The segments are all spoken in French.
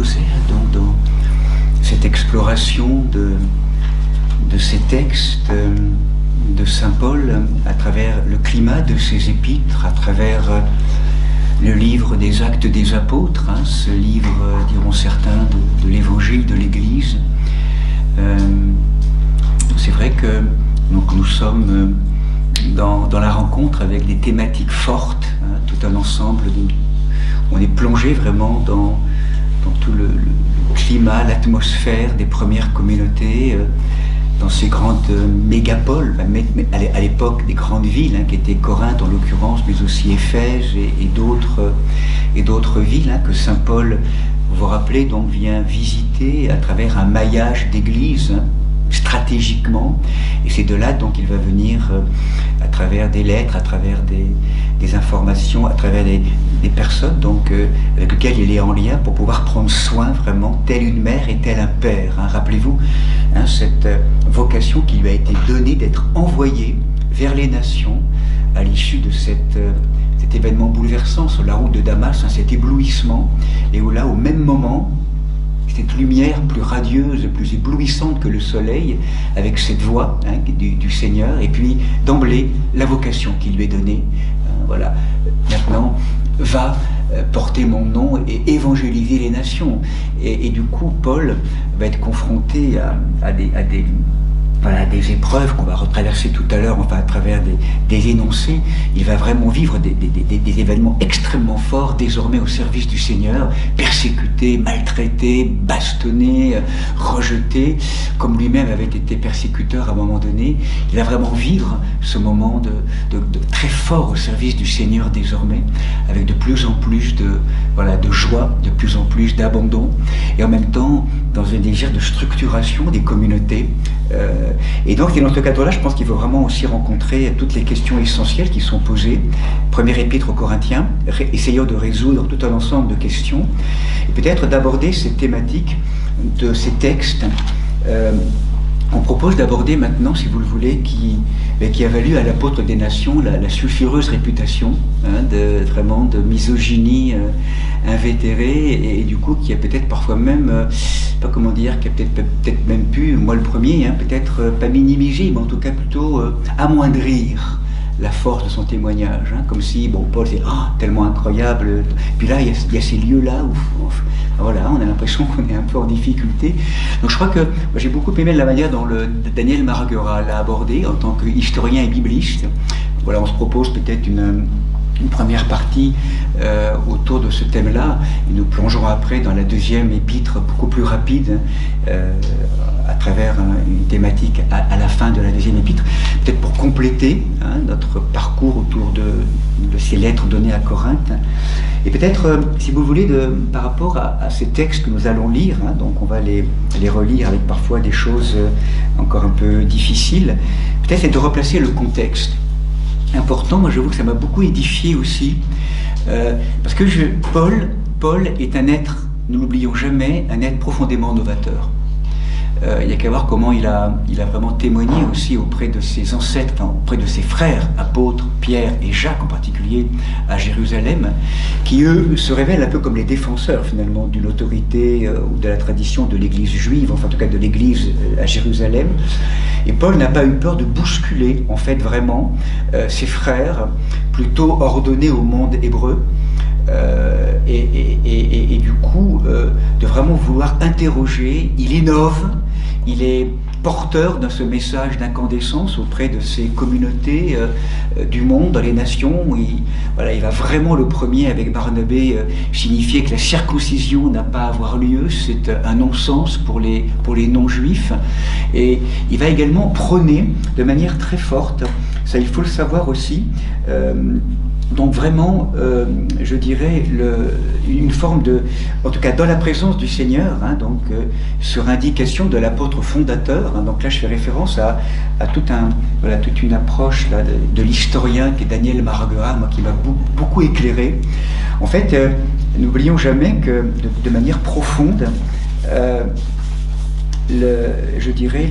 proposait dans cette exploration de ces textes de saint Paul à travers le climat de ses épîtres, à travers le livre des Actes des Apôtres, ce livre, diront certains, de l'évangile de l'Église. C'est vrai que nous sommes dans la rencontre avec des thématiques fortes, tout un ensemble. On est plongé vraiment dans tout le climat, l'atmosphère des premières communautés, dans ces grandes mégapoles, à l'époque des grandes villes, qui étaient Corinthe en l'occurrence, mais aussi Éphèse et d'autres villes, que saint Paul, vous vous rappelez, donc vient visiter à travers un maillage d'églises, stratégiquement, et c'est de là donc il va venir à travers des lettres, à travers des informations, à travers des personnes donc avec lesquelles il est en lien pour pouvoir prendre soin vraiment, telle une mère et tel un père. Rappelez-vous cette vocation qui lui a été donnée d'être envoyé vers les nations à l'issue de cet événement bouleversant sur la route de Damas, cet éblouissement, et où là, au même moment, cette lumière plus radieuse, plus éblouissante que le soleil, avec cette voix du Seigneur, et puis d'emblée la vocation qui lui est donnée. Voilà, maintenant, va porter mon nom et évangéliser les nations. Et du coup, Paul va être confronté à des épreuves qu'on va retraverser tout à l'heure, enfin à travers des énoncés. Il va vraiment vivre des événements extrêmement forts, désormais au service du Seigneur, persécuté, maltraité, bastonné, rejeté, comme lui-même avait été persécuteur à un moment donné. Il va vraiment vivre ce moment de très fort au service du Seigneur désormais, avec de plus en plus de joie, de plus en plus d'abandon, et en même temps dans un désir de structuration des communautés. Et donc, dans ce cadre-là, je pense qu'il faut vraiment aussi rencontrer toutes les questions essentielles qui sont posées. Première épître aux Corinthiens, essayant de résoudre tout un ensemble de questions, et peut-être d'aborder ces thématiques de ces textes. On propose d'aborder maintenant, si vous le voulez, qui a valu à l'apôtre des nations la sulfureuse réputation vraiment de misogynie invétérée, et du coup qui a peut-être parfois même, pas comment dire, qui a peut-être même pu, moi le premier, peut-être pas minimiser, mais en tout cas plutôt amoindrir la force de son témoignage, comme si, Paul c'est tellement incroyable, puis là il y a ces lieux-là où voilà, on a l'impression qu'on est un peu en difficulté. Donc je crois que j'ai beaucoup aimé la manière dont Daniel Marguerat l'a abordé en tant qu'historien et bibliste. Voilà, on se propose peut-être une première partie autour de ce thème-là, et nous plongerons après dans la deuxième épître beaucoup plus rapide, à travers une thématique à la fin de la deuxième épître, peut-être pour compléter notre parcours autour de ces lettres données à Corinthe. Et peut-être, si vous voulez, par rapport à ces textes que nous allons lire, donc on va les relire avec parfois des choses encore un peu difficiles, peut-être c'est de replacer le contexte. Important, moi j'avoue que ça m'a beaucoup édifié aussi, parce que Paul est un être, ne l'oublions jamais, un être profondément novateur. Il n'y a qu'à voir comment il a vraiment témoigné aussi auprès de ses ancêtres, auprès de ses frères, apôtres, Pierre et Jacques en particulier, à Jérusalem, qui eux se révèlent un peu comme les défenseurs finalement d'une autorité ou de la tradition de l'église juive, enfin en tout cas de l'église à Jérusalem. Et Paul n'a pas eu peur de bousculer en fait vraiment ses frères, plutôt ordonnés au monde hébreu, et du coup de vraiment vouloir interroger. Il innove, il est porteur de ce message d'incandescence auprès de ces communautés du monde, dans les nations. Il va vraiment le premier avec Barnabé signifier que la circoncision n'a pas à avoir lieu, c'est un non-sens pour les non-juifs. Et il va également prôner de manière très forte, ça il faut le savoir aussi, donc vraiment, je dirais, une forme de, en tout cas dans la présence du Seigneur, sur indication de l'apôtre fondateur. Donc là, je fais référence à toute une approche là, de l'historien qui est Daniel Marguerat, moi qui m'a beaucoup éclairé. En fait, n'oublions jamais que de manière profonde, je dirais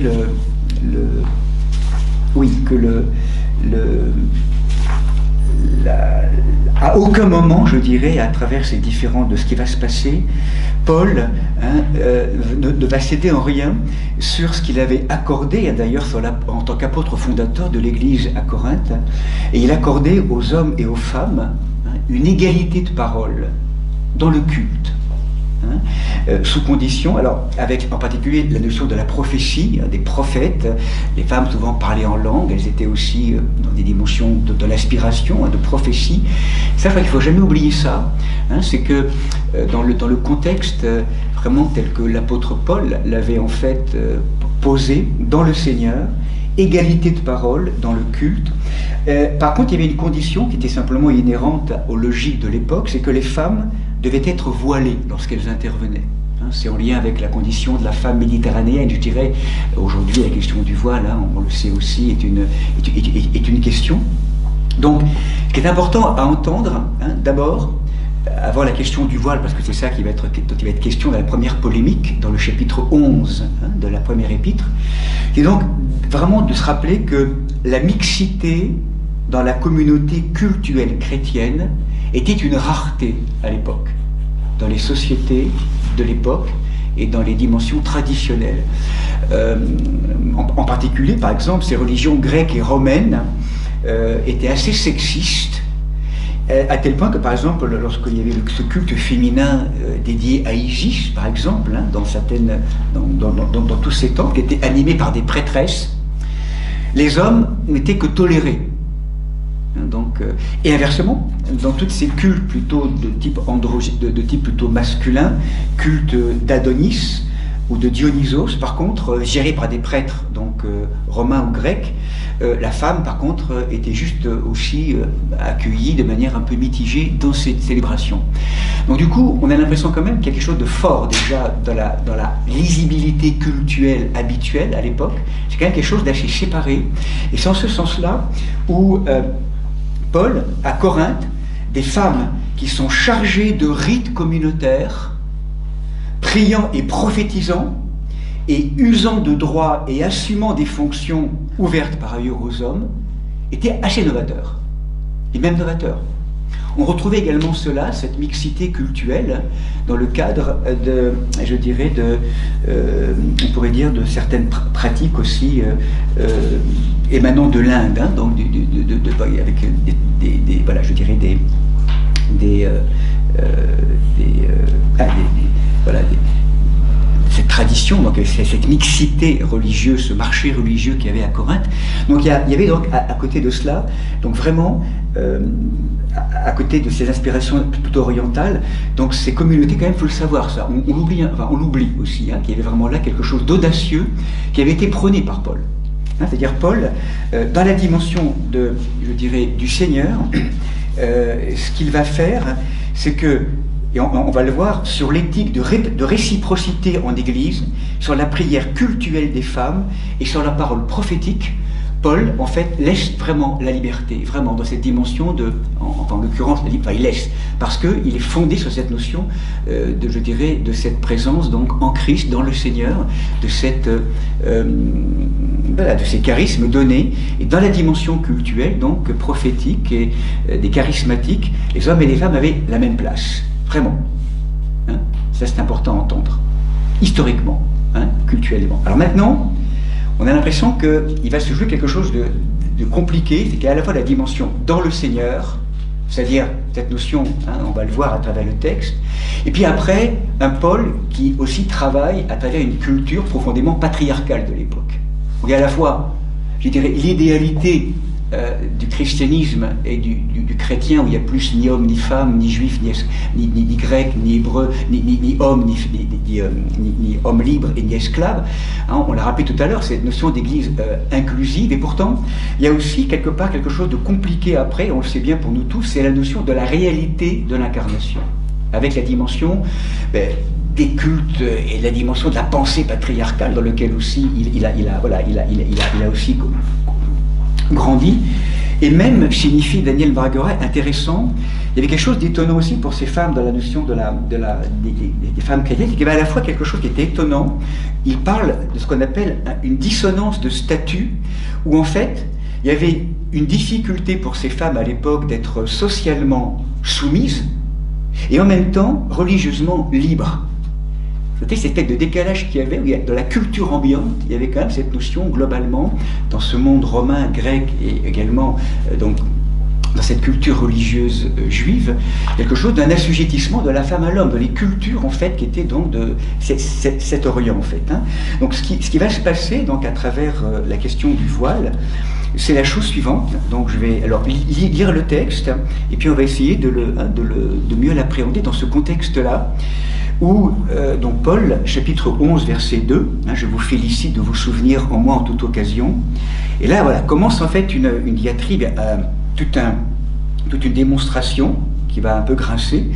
à aucun moment, je dirais, à travers ces différents de ce qui va se passer, Paul ne va céder en rien sur ce qu'il avait accordé, d'ailleurs en tant qu'apôtre fondateur de l'Église à Corinthe, et il accordait aux hommes et aux femmes une égalité de parole dans le culte. Sous condition, alors avec en particulier la notion de la prophétie, des prophètes, les femmes souvent parlaient en langue, elles étaient aussi dans des dimensions de l'aspiration, de prophétie. Ça, il ne faut jamais oublier ça, c'est que dans le contexte vraiment tel que l'apôtre Paul l'avait en fait posé dans le Seigneur, égalité de parole dans le culte. Par contre, il y avait une condition qui était simplement inhérente aux logiques de l'époque, c'est que les femmes devaient être voilées lorsqu'elles intervenaient. C'est en lien avec la condition de la femme méditerranéenne, je dirais. Aujourd'hui, la question du voile, on le sait aussi, est une question. Donc, ce qui est important à entendre, d'abord, avant la question du voile, parce que c'est ça dont il va être question dans la première polémique, dans le chapitre 11 de la première épître, c'est donc vraiment de se rappeler que la mixité dans la communauté cultuelle chrétienne était une rareté à l'époque, dans les sociétés de l'époque et dans les dimensions traditionnelles. En particulier, par exemple, ces religions grecques et romaines étaient assez sexistes, à tel point que, par exemple, lorsqu'il y avait ce culte féminin dédié à Isis, par exemple, dans tous ces temples, qui étaient animés par des prêtresses, les hommes n'étaient que tolérés. Donc, et inversement, dans tous ces cultes plutôt de type plutôt masculin, culte d'Adonis ou de Dionysos, par contre, géré par des prêtres donc romains ou grecs, la femme, par contre, était juste aussi accueillie de manière un peu mitigée dans cette célébration. Donc du coup, on a l'impression quand même qu'il y a quelque chose de fort déjà dans la lisibilité cultuelle habituelle à l'époque. C'est quand même quelque chose d'assez séparé. Et c'est en ce sens-là où Paul, à Corinthe, des femmes qui sont chargées de rites communautaires, priant et prophétisant, et usant de droits et assumant des fonctions ouvertes par ailleurs aux hommes, étaient assez novateurs, et même novateurs. On retrouvait également cela, cette mixité cultuelle, dans le cadre je dirais, on pourrait dire, de certaines pratiques aussi émanant de l'Inde, donc avec voilà, je dirais cette tradition, donc cette mixité religieuse, ce marché religieux qu'il y avait à Corinthe. Donc il y avait donc à côté de cela, donc vraiment à côté de ces inspirations plutôt orientales, donc ces communautés, quand même, il faut le savoir, ça, on l'oublie aussi, qu'il y avait vraiment là quelque chose d'audacieux qui avait été prôné par Paul. C'est-à-dire Paul, dans la dimension je dirais, du Seigneur, ce qu'il va faire, c'est que, et on va le voir, sur l'éthique de réciprocité en Église, sur la prière cultuelle des femmes et sur la parole prophétique, Paul, en fait, laisse vraiment la liberté, vraiment dans cette dimension en l'occurrence, il laisse, parce qu'il est fondé sur cette notion je dirais, de cette présence donc en Christ, dans le Seigneur, de ces charismes donnés, et dans la dimension cultuelle, donc prophétique et des charismatiques, les hommes et les femmes avaient la même place, vraiment. Ça, c'est important à entendre, historiquement, culturellement. Alors maintenant, on a l'impression qu'il va se jouer quelque chose de compliqué, c'est qu'il y a à la fois la dimension dans le Seigneur, c'est-à-dire cette notion, on va le voir à travers le texte, et puis après, un Paul qui aussi travaille à travers une culture profondément patriarcale de l'époque. Donc il y a à la fois, je dirais, l'idéalité du christianisme et du chrétien, où il n'y a plus ni homme, ni femme, ni juif, ni grec, ni hébreu, ni homme, ni homme libre et ni esclave. On l'a rappelé tout à l'heure, cette notion d'église inclusive, et pourtant, il y a aussi quelque part quelque chose de compliqué après, on le sait bien pour nous tous, c'est la notion de la réalité de l'incarnation, avec la dimension des cultes et la dimension de la pensée patriarcale, dans lequel aussi il a aussi grandi, et même signifie Daniel Margueret, intéressant, il y avait quelque chose d'étonnant aussi pour ces femmes dans la notion des femmes chrétiennes, c'est qu'il y avait à la fois quelque chose qui était étonnant, il parle de ce qu'on appelle une dissonance de statut, où en fait, il y avait une difficulté pour ces femmes à l'époque d'être socialement soumises et en même temps religieusement libres. C'était cette espèce de décalage qu'il y avait, dans la culture ambiante, il y avait quand même cette notion globalement, dans ce monde romain, grec et également donc, dans cette culture religieuse juive, quelque chose d'un assujettissement de la femme à l'homme, de les cultures en fait qui étaient donc de cet Orient en fait. Hein. Donc ce qui va se passer donc à travers la question du voile, c'est la chose suivante. Donc je vais alors lire le texte et puis on va essayer de mieux l'appréhender dans ce contexte-là. Où, donc Paul, chapitre 11, verset 2, hein, je vous félicite de vous souvenir en moi en toute occasion. Et là, voilà, commence en fait une diatribe, toute une démonstration qui va un peu grincer,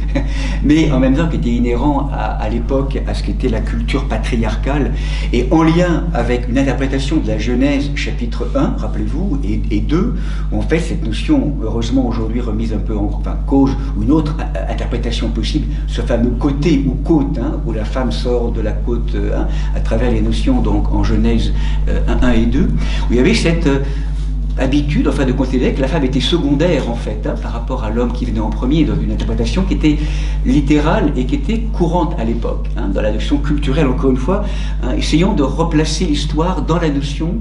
mais en même temps qui était inhérent à l'époque, à ce qu'était la culture patriarcale, et en lien avec une interprétation de la Genèse, chapitre 1, rappelez-vous, et 2, où en fait cette notion, heureusement aujourd'hui remise un peu en cause, ou une autre interprétation possible, ce fameux côté ou côte, hein, où la femme sort de la côte à travers les notions donc en Genèse 1 et 2, où il y avait cette habitude, enfin, de considérer que la femme était secondaire, en fait, hein, par rapport à l'homme qui venait en premier, dans une interprétation qui était littérale et qui était courante à l'époque, hein, dans la notion culturelle, encore une fois, hein, essayant de replacer l'histoire dans la notion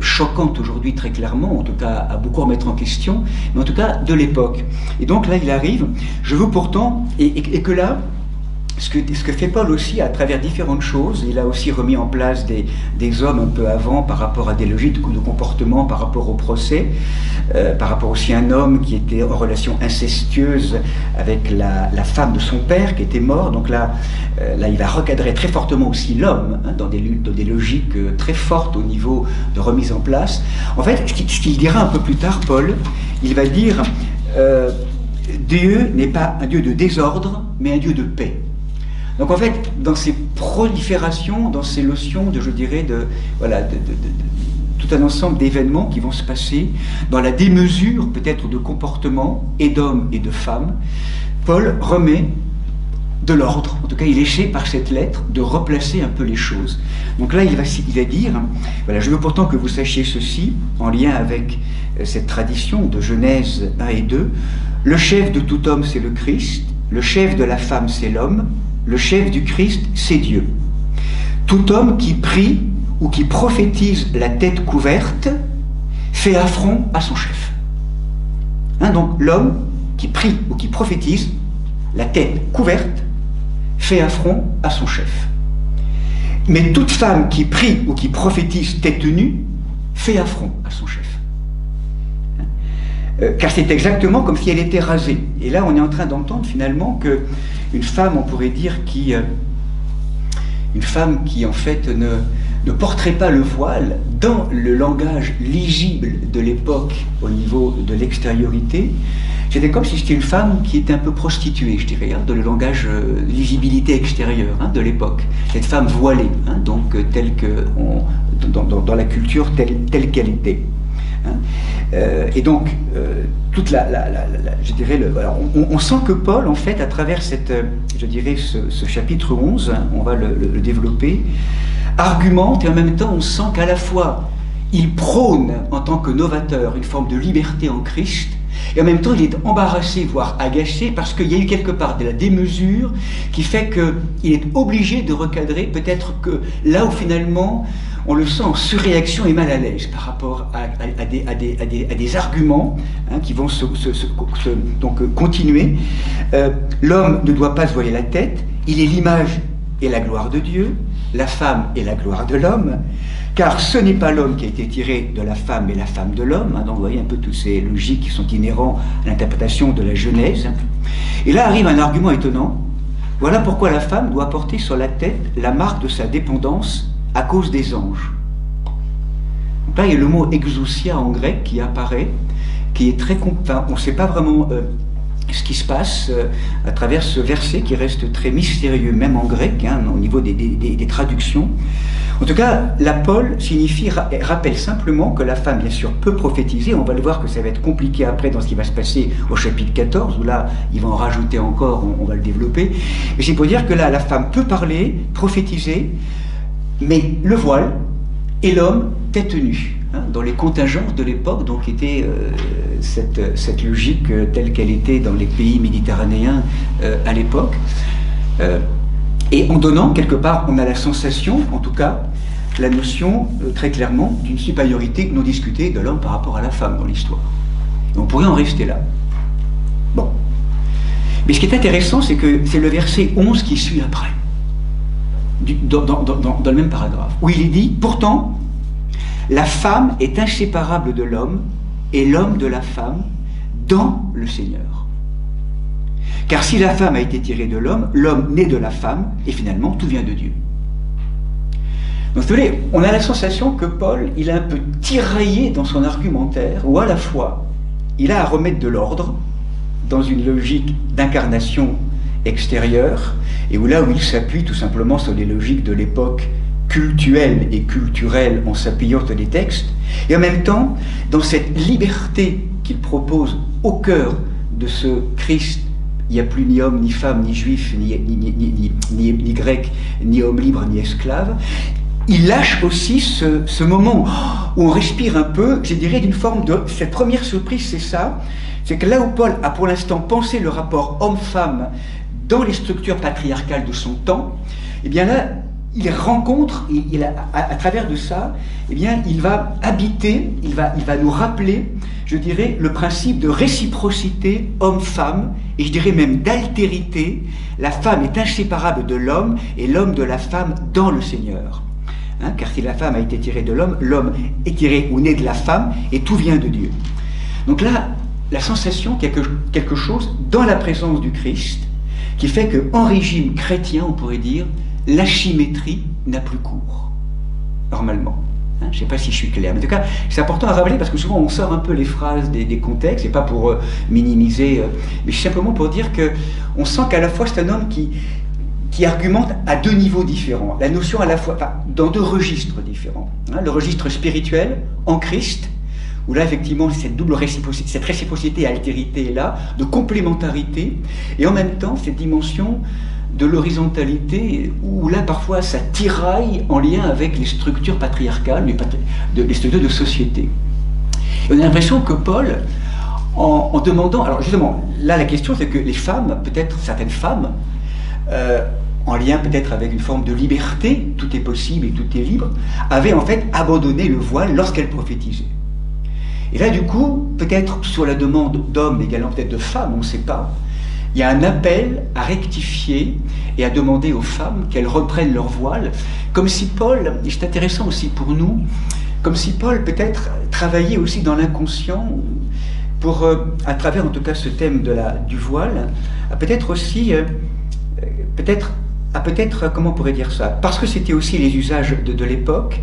choquante aujourd'hui, très clairement, en tout cas, à beaucoup remettre en question, mais en tout cas, de l'époque. Et donc, là, il arrive, je veux pourtant, et que là, ce que fait Paul aussi à travers différentes choses, il a aussi remis en place des hommes un peu avant par rapport à des logiques de comportement, par rapport au procès, par rapport aussi à un homme qui était en relation incestueuse avec la femme de son père qui était mort. Donc là il va recadrer très fortement aussi l'homme, hein, dans des logiques très fortes au niveau de remise en place. En fait, ce qu'il dira un peu plus tard, Paul, il va dire Dieu n'est pas un Dieu de désordre, mais un Dieu de paix. Donc en fait, dans ces proliférations, dans ces notions de, je dirais, tout un ensemble d'événements qui vont se passer, dans la démesure peut-être de comportements et d'hommes et de femmes, Paul remet de l'ordre. En tout cas, il essaie par cette lettre de replacer un peu les choses. Donc là, il va dire, voilà, je veux pourtant que vous sachiez ceci, en lien avec cette tradition de Genèse 1 et 2, le chef de tout homme, c'est le Christ, le chef de la femme, c'est l'homme, le chef du Christ, c'est Dieu. Tout homme qui prie ou qui prophétise la tête couverte fait affront à son chef. Hein, donc l'homme qui prie ou qui prophétise la tête couverte fait affront à son chef. Mais toute femme qui prie ou qui prophétise tête nue fait affront à son chef. Car c'est exactement comme si elle était rasée. Et là, on est en train d'entendre finalement qu'une femme, on pourrait dire, une femme qui en fait ne porterait pas le voile dans le langage lisible de l'époque au niveau de l'extériorité, c'était comme si c'était une femme qui était un peu prostituée, je dirais, hein, dans le langage lisibilité extérieure, hein, de l'époque. Cette femme voilée, hein, donc telle que dans la culture telle qu'elle était. Hein. Et donc, toute je dirais, alors, on sent que Paul, en fait, à travers je dirais, ce chapitre 11, hein, on va le développer, argumente, et en même temps, on sent qu'à la fois, il prône, en tant que novateur, une forme de liberté en Christ, et en même temps, il est embarrassé, voire agacé, parce qu'il y a eu quelque part de la démesure qui fait qu'il est obligé de recadrer, peut-être que là où finalement, on le sent en surréaction et mal à l'aise par rapport à des arguments, hein, qui vont donc continuer. L'homme ne doit pas se voiler la tête, il est l'image et la gloire de Dieu, la femme est la gloire de l'homme, car ce n'est pas l'homme qui a été tiré de la femme, mais la femme de l'homme. Hein, donc vous voyez un peu toutes ces logiques qui sont inhérentes à l'interprétation de la Genèse. Et là arrive un argument étonnant. Voilà pourquoi la femme doit porter sur la tête la marque de sa dépendance à cause des anges. Donc là, il y a le mot exousia en grec qui apparaît, qui est très... Enfin, on ne sait pas vraiment ce qui se passe à travers ce verset qui reste très mystérieux, même en grec, hein, au niveau des traductions. En tout cas, la Paul rappelle simplement que la femme, bien sûr, peut prophétiser. On va le voir que ça va être compliqué après dans ce qui va se passer au chapitre 14, où là, il va en rajouter encore, on va le développer. Mais c'est pour dire que là, la femme peut parler, prophétiser, mais le voile et l'homme tête nue. Hein, dans les contingences de l'époque, donc était cette logique telle qu'elle était dans les pays méditerranéens à l'époque. Et en donnant, quelque part, on a la sensation, en tout cas, la notion très clairement d'une supériorité non discutée de l'homme par rapport à la femme dans l'histoire. Et on pourrait en rester là. Bon. Mais ce qui est intéressant, c'est que c'est le verset 11 qui suit après, dans le même paragraphe, où il est dit, pourtant, la femme est inséparable de l'homme et l'homme de la femme dans le Seigneur. Car si la femme a été tirée de l'homme, l'homme naît de la femme, et finalement tout vient de Dieu. Donc vous voyez, on a la sensation que Paul, il a un peu tiraillé dans son argumentaire, où à la fois, il a à remettre de l'ordre dans une logique d'incarnation extérieure, et où là où il s'appuie tout simplement sur les logiques de l'époque cultuelle et culturelle en s'appuyant sur des textes, et en même temps, dans cette liberté qu'il propose au cœur de ce Christ, il n'y a plus ni homme, ni femme, ni juif, ni grec, ni homme libre, ni esclave. Il lâche aussi ce moment où on respire un peu, je dirais, d'une forme de... Cette première surprise, c'est ça, c'est que là où Paul a pour l'instant pensé le rapport homme-femme dans les structures patriarcales de son temps, eh bien là, il rencontre, à travers de ça, eh bien, il va habiter, il va nous rappeler, je dirais, le principe de réciprocité homme-femme, et je dirais même d'altérité. La femme est inséparable de l'homme, et l'homme de la femme dans le Seigneur. Hein, car si la femme a été tirée de l'homme, l'homme est tiré ou né de la femme, et tout vient de Dieu. Donc là, la sensation qu'il y a quelque chose dans la présence du Christ, qui fait qu'en régime chrétien, on pourrait dire, l'asymétrie n'a plus cours, normalement. Hein, je ne sais pas si je suis clair, mais en tout cas, c'est important à rappeler parce que souvent on sort un peu les phrases des contextes, et pas pour minimiser, mais simplement pour dire qu'on sent qu'à la fois c'est un homme qui argumente à deux niveaux différents, la notion à la fois, enfin, dans deux registres différents. Hein, le registre spirituel, en Christ, où là effectivement cette double réciprocité, cette réciprocité et altérité est là, de complémentarité, et en même temps cette dimension de l'horizontalité, où là parfois ça tiraille en lien avec les structures patriarcales, les structures de société. Et on a l'impression que Paul, en demandant, alors justement, là la question c'est que les femmes, peut-être certaines femmes, en lien peut-être avec une forme de liberté, tout est possible et tout est libre, avaient en fait abandonné le voile lorsqu'elles prophétisaient. Et là du coup, peut-être sur la demande d'hommes, également peut-être de femmes, on ne sait pas, il y a un appel à rectifier et à demander aux femmes qu'elles reprennent leur voile, comme si Paul, et c'est intéressant aussi pour nous, comme si Paul peut-être travaillait aussi dans l'inconscient pour, à travers en tout cas ce thème du voile, à peut-être aussi, comment on pourrait dire ça, parce que c'était aussi les usages de l'époque,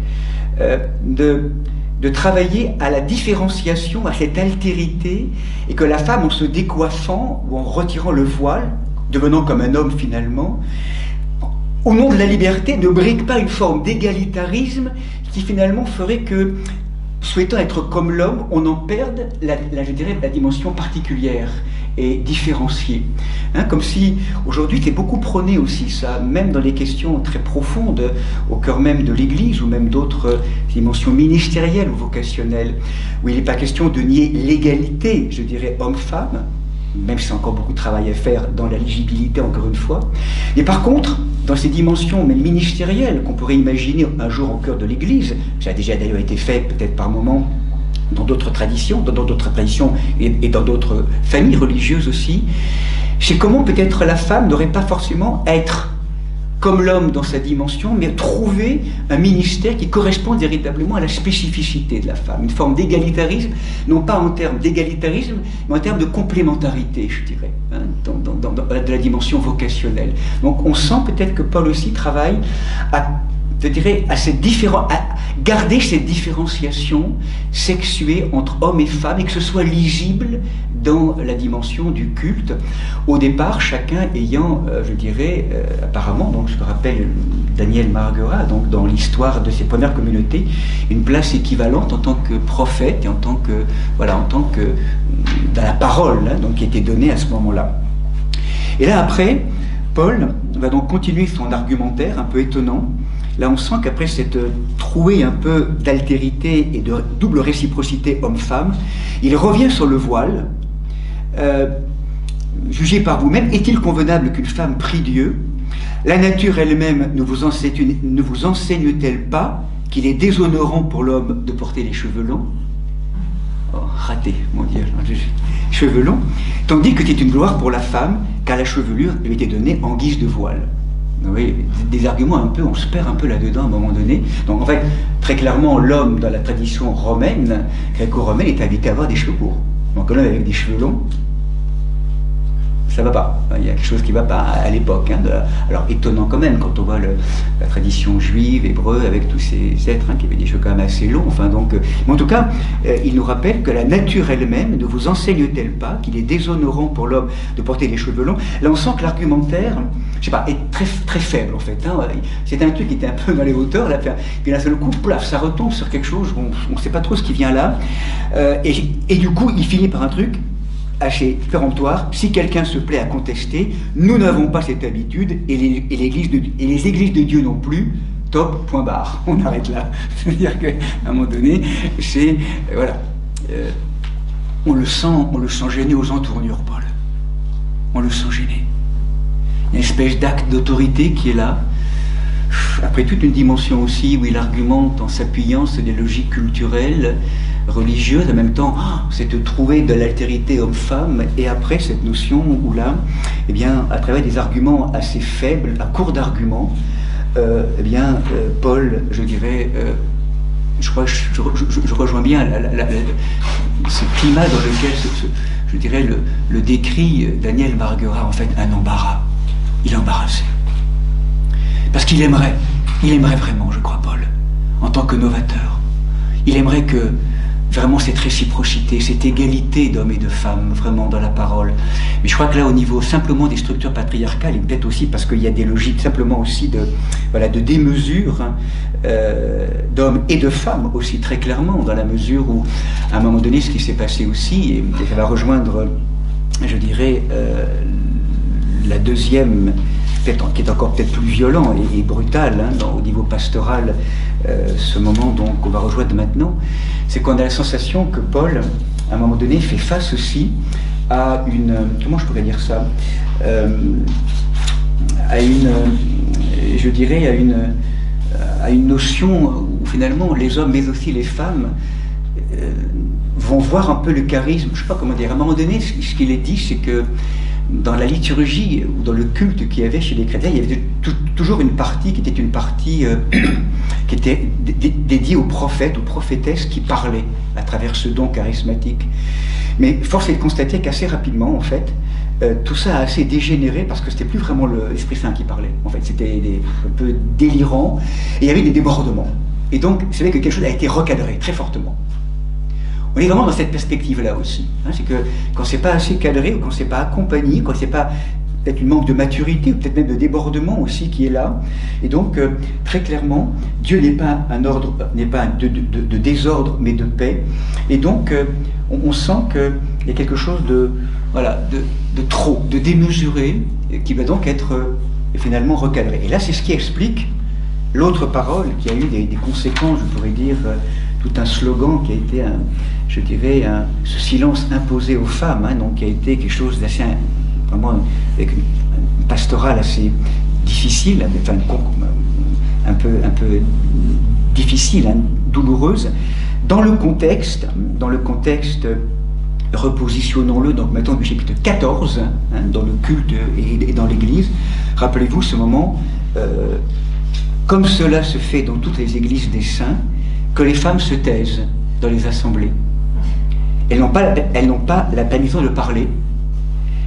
de travailler à la différenciation, à cette altérité, et que la femme, en se décoiffant ou en retirant le voile, devenant comme un homme finalement, au nom de la liberté, ne brigue pas une forme d'égalitarisme qui finalement ferait que, souhaitant être comme l'homme, on en perde, je dirais, la dimension particulière et différenciée. Hein, comme si, aujourd'hui, c'est beaucoup prôné aussi ça, même dans les questions très profondes, au cœur même de l'Église, ou même d'autres dimensions ministérielles ou vocationnelles, où il n'est pas question de nier l'égalité, je dirais, homme-femme, même si c'est encore beaucoup de travail à faire dans la légibilité, encore une fois. Et par contre, dans ces dimensions même ministérielles qu'on pourrait imaginer un jour au cœur de l'Église, ça a déjà d'ailleurs été fait peut-être par moments dans d'autres traditions, et dans d'autres familles religieuses aussi, c'est comment peut-être la femme n'aurait pas forcément à être comme l'homme dans sa dimension, mais trouver un ministère qui corresponde véritablement à la spécificité de la femme, une forme d'égalitarisme, non pas en termes d'égalitarisme, mais en termes de complémentarité, je dirais, hein, de la dimension vocationnelle. Donc on sent peut-être que Paul aussi travaille à garder cette différenciation sexuée entre hommes et femmes, et que ce soit lisible dans la dimension du culte, au départ chacun ayant, je dirais, apparemment, donc je me rappelle Daniel Marguerat, donc dans l'histoire de ces premières communautés, une place équivalente en tant que prophète et en tant que dans la parole, hein, donc qui était donnée à ce moment-là. Et là après, Paul va donc continuer son argumentaire un peu étonnant, là on sent qu'après cette trouée un peu d'altérité et de double réciprocité homme-femme, il revient sur le voile. Jugez par vous-même, est-il convenable qu'une femme prie Dieu? La nature elle-même ne vous enseigne-t-elle pas qu'il est déshonorant pour l'homme de porter les cheveux longs? Oh, raté, mon Dieu, cheveux longs. Tandis que c'est une gloire pour la femme, car la chevelure lui était donnée en guise de voile. Vous voyez, des arguments un peu, on se perd un peu là-dedans à un moment donné. Donc en fait, très clairement, l'homme dans la tradition romaine, gréco-romaine, est habitué à avoir des cheveux courts. Donc l'homme avec des cheveux longs, ça va pas. Il y a quelque chose qui ne va pas à l'époque. Hein, alors étonnant quand même quand on voit la tradition juive, hébreu, avec tous ces êtres qui avaient des cheveux quand même assez longs. Enfin, donc, mais en tout cas, il nous rappelle que la nature elle-même ne vous enseigne-t-elle pas qu'il est déshonorant pour l'homme de porter des cheveux longs? Là, on sent que l'argumentaire, je sais pas, est très, très faible en fait. Hein. C'est un truc qui était un peu dans les hauteurs, là, puis d'un seul coup, plaf, ça retombe sur quelque chose, on ne sait pas trop ce qui vient là. Et du coup, il finit par un truc assez péremptoire: si quelqu'un se plaît à contester, nous n'avons pas cette habitude, et les églises de Dieu non plus. Top, point barre. On arrête là. C'est-à-dire qu'à un moment donné, c'est voilà, on le sent gêné aux entournures, Paul. On le sent gêné. Il y a une espèce d'acte d'autorité qui est là. Après toute une dimension aussi où il argumente en s'appuyant sur des logiques culturelles, religieuses, en même temps, cette trouée de l'altérité homme-femme, et après cette notion où là, eh bien, à travers des arguments assez faibles, à court d'arguments, eh bien, Paul, je dirais, je crois que je rejoins bien ce climat dans lequel, je dirais, le décrit Daniel Marguerat, en fait, un embarras. Il est embarrassé. Parce qu'il aimerait vraiment, je crois, Paul, en tant que novateur, il aimerait que vraiment cette réciprocité, cette égalité d'hommes et de femmes, vraiment dans la parole. Mais je crois que là, au niveau simplement des structures patriarcales, et peut-être aussi parce qu'il y a des logiques simplement aussi de démesure, d'hommes et de femmes aussi, très clairement, dans la mesure où, à un moment donné, ce qui s'est passé aussi, et ça va rejoindre, je dirais, la deuxième, qui est encore peut-être plus violent et brutal, hein, au niveau pastoral, ce moment donc qu'on va rejoindre maintenant, c'est qu'on a la sensation que Paul, à un moment donné, fait face aussi à une, comment je pourrais dire ça, à une, je dirais, à une notion où finalement les hommes, mais aussi les femmes, vont voir un peu le charisme, je ne sais pas comment dire, à un moment donné, ce qu'il est dit, c'est que dans la liturgie ou dans le culte qu'il y avait chez les chrétiens, il y avait toujours une partie qui était une partie qui était dédiée aux prophètes, aux prophétesses qui parlaient à travers ce don charismatique. Mais force est de constater qu'assez rapidement, en fait, tout ça a assez dégénéré parce que c'était plus vraiment l'Esprit Saint qui parlait. En fait, c'était un peu délirant et il y avait des débordements. Et donc, c'est vrai que quelque chose a été recadré très fortement. On est vraiment dans cette perspective-là aussi. Hein, c'est que quand c'est pas assez cadré, ou quand c'est pas accompagné, quand c'est pas peut-être une manque de maturité, ou peut-être même de débordement aussi qui est là. Et donc, très clairement, Dieu n'est pas un ordre, n'est pas de désordre, mais de paix. Et donc, on sent qu'il y a quelque chose de trop, de démesuré, qui va donc être finalement recadré. Et là, c'est ce qui explique l'autre parole qui a eu des conséquences, je pourrais dire, tout un slogan qui a été, je dirais, ce silence imposé aux femmes, hein, donc qui a été quelque chose d'assez, vraiment, avec une pastorale assez difficile, enfin, un peu difficile, hein, douloureuse, dans le contexte, repositionnons-le, donc maintenant du chapitre 14, hein, dans le culte et dans l'Église. Rappelez-vous ce moment, comme cela se fait dans toutes les églises des saints, que les femmes se taisent dans les assemblées. Elles n'ont pas la permission de parler.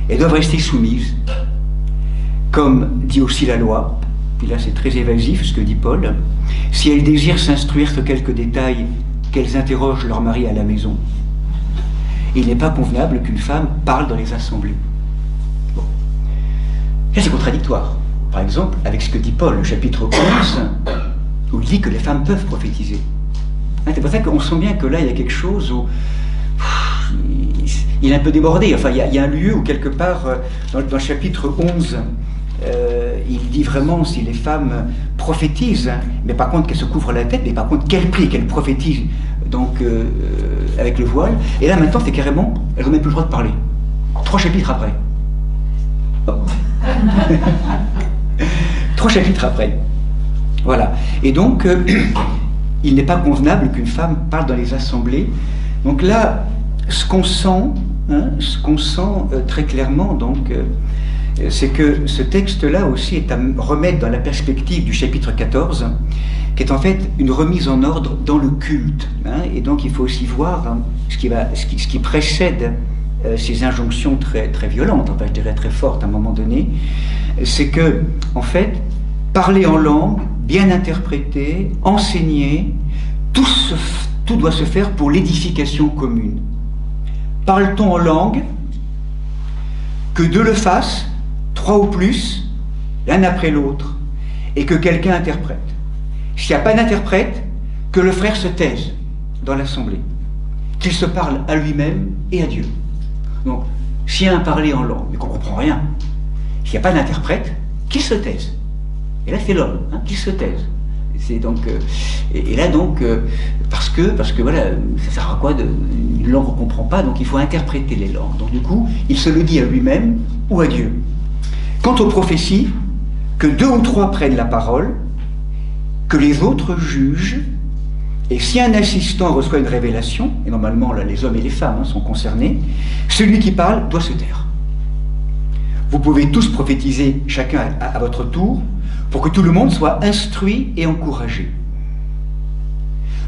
Elles doivent rester soumises. Comme dit aussi la loi, puis là c'est très évasif ce que dit Paul, si elles désirent s'instruire sur quelques détails, qu'elles interrogent leur mari à la maison. Il n'est pas convenable qu'une femme parle dans les assemblées. Bon. Là c'est contradictoire. Par exemple, avec ce que dit Paul, le chapitre 11, où il dit que les femmes peuvent prophétiser. C'est pour ça qu'on sent bien que là, il y a quelque chose où il est un peu débordé. Enfin, il y a un lieu où, quelque part, dans le chapitre 11, il dit vraiment si les femmes prophétise, hein, mais par contre qu'elle se couvre la tête, mais par contre qu'elle prie, qu'elle prophétise donc avec le voile. Et là maintenant c'est carrément, elles n'ont même plus le droit de parler. 3 chapitres après. Oh. 3 chapitres après. Voilà. Et donc il n'est pas convenable qu'une femme parle dans les assemblées. Donc là, ce qu'on sent, hein, très clairement, donc, c'est que ce texte-là aussi est à remettre dans la perspective du chapitre 14, qui est en fait une remise en ordre dans le culte. Hein, et donc il faut aussi voir hein, ce qui précède ces injonctions très, très violentes, enfin je dirais très fortes à un moment donné, c'est que, en fait, parler en langue, bien interpréter, enseigner, tout doit se faire pour l'édification commune. Parle-t-on en langue, que deux le fassent, 3 ou plus, l'un après l'autre, et que quelqu'un interprète. S'il n'y a pas d'interprète, que le frère se taise dans l'assemblée, qu'il se parle à lui-même et à Dieu. Donc, s'il y a un parler en langue, mais qu'on ne comprend rien, s'il n'y a pas d'interprète, qu'il se taise. Et là, c'est l'homme, hein, qu'il se taise. C'est donc, et là donc, parce que voilà, ça sert à quoi une langue qu'on ne comprend pas, donc il faut interpréter les langues. Donc du coup, il se le dit à lui-même ou à Dieu. Quant aux prophéties, que 2 ou 3 prennent la parole, que les autres jugent, et si un assistant reçoit une révélation, et normalement là, les hommes et les femmes hein, sont concernés, celui qui parle doit se taire. Vous pouvez tous prophétiser chacun à votre tour, pour que tout le monde soit instruit et encouragé.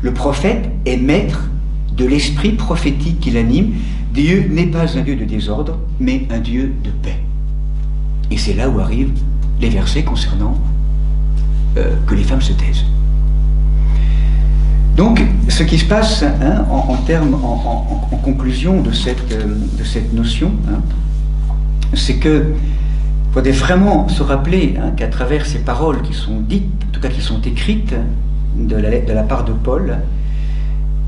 Le prophète est maître de l'esprit prophétique qui l'anime. Dieu n'est pas un Dieu de désordre, mais un Dieu de paix. Et c'est là où arrivent les versets concernant que les femmes se taisent. Donc, ce qui se passe hein, en conclusion de cette notion, hein, c'est que il faudrait vraiment se rappeler hein, qu'à travers ces paroles qui sont dites, en tout cas qui sont écrites de la part de Paul,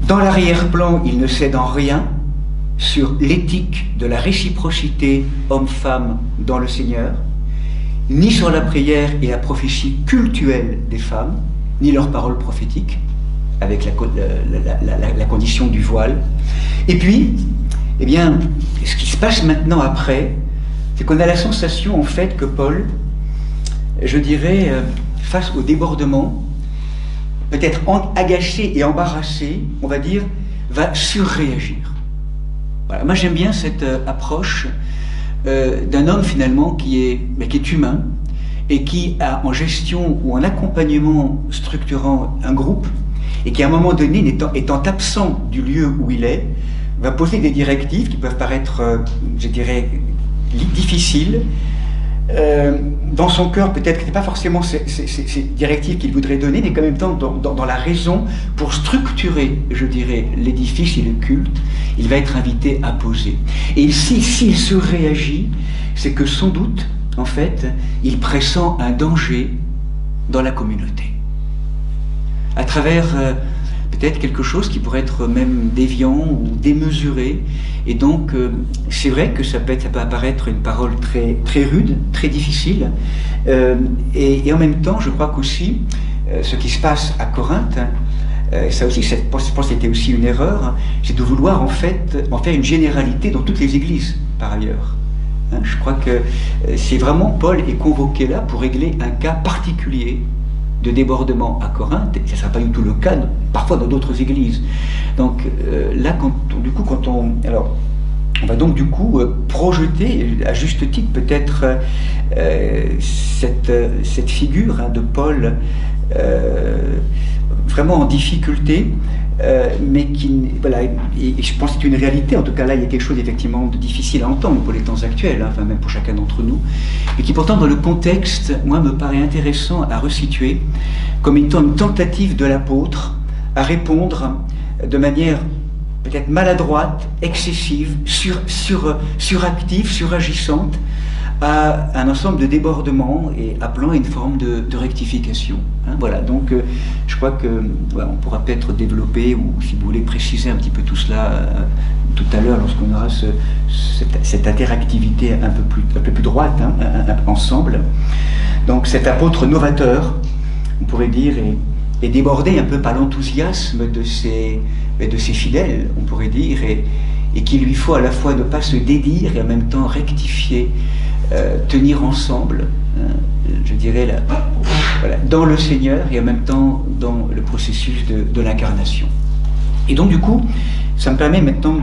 dans l'arrière-plan, il ne cède en rien sur l'éthique de la réciprocité homme-femme dans le Seigneur, ni sur la prière et la prophétie cultuelle des femmes, ni leurs paroles prophétiques, avec la condition du voile. Et puis, eh bien, ce qui se passe maintenant après, c'est qu'on a la sensation, en fait, que Paul, je dirais, face au débordement, peut-être agacé et embarrassé, on va dire, va surréagir. Voilà. Moi, j'aime bien cette approche d'un homme, finalement, qui est humain et qui a en gestion ou en accompagnement structurant un groupe et qui, à un moment donné, étant absent du lieu où il est, va poser des directives qui peuvent paraître, je dirais, difficile. Dans son cœur, peut-être que ce n'est pas forcément ces directives qu'il voudrait donner, mais quand même temps dans la raison, pour structurer, je dirais, l'édifice et le culte, il va être invité à poser. Et s'il surréagit, c'est que sans doute, en fait, il pressent un danger dans la communauté. À travers peut-être quelque chose qui pourrait être même déviant ou démesuré. Et donc, c'est vrai que ça peut apparaître une parole très, très rude, très difficile. Et en même temps, je crois qu'aussi, ce qui se passe à Corinthe, ça aussi, je pense que c'était aussi une erreur, c'est de vouloir en fait en faire une généralité dans toutes les églises, par ailleurs. Hein, je crois que c'est vraiment, Paul est convoqué là pour régler un cas particulier de débordement à Corinthe, et ce ne sera pas du tout le cas parfois dans d'autres églises. Donc là, on va donc du coup projeter, à juste titre peut-être, cette figure hein, de Paul vraiment en difficulté, mais qui, voilà, et je pense que c'est une réalité, en tout cas là il y a quelque chose effectivement de difficile à entendre pour les temps actuels, hein, enfin même pour chacun d'entre nous, et qui pourtant dans le contexte, moi me paraît intéressant à resituer comme étant une tentative de l'apôtre à répondre de manière peut-être maladroite, excessive, suractive, suragissante, à un ensemble de débordements et appelant à une forme de rectification. Hein, voilà, donc je crois que voilà, on pourra peut-être développer, ou si vous voulez préciser un petit peu tout cela tout à l'heure, lorsqu'on aura cette interactivité un peu plus droite, hein, ensemble. Donc cet apôtre novateur on pourrait dire, est débordé un peu par l'enthousiasme de ses fidèles, on pourrait dire, et qu'il lui faut à la fois ne pas se dédire et en même temps rectifier, tenir ensemble, je dirais, voilà, dans le Seigneur et en même temps dans le processus de l'incarnation. Et donc du coup, ça me permet maintenant,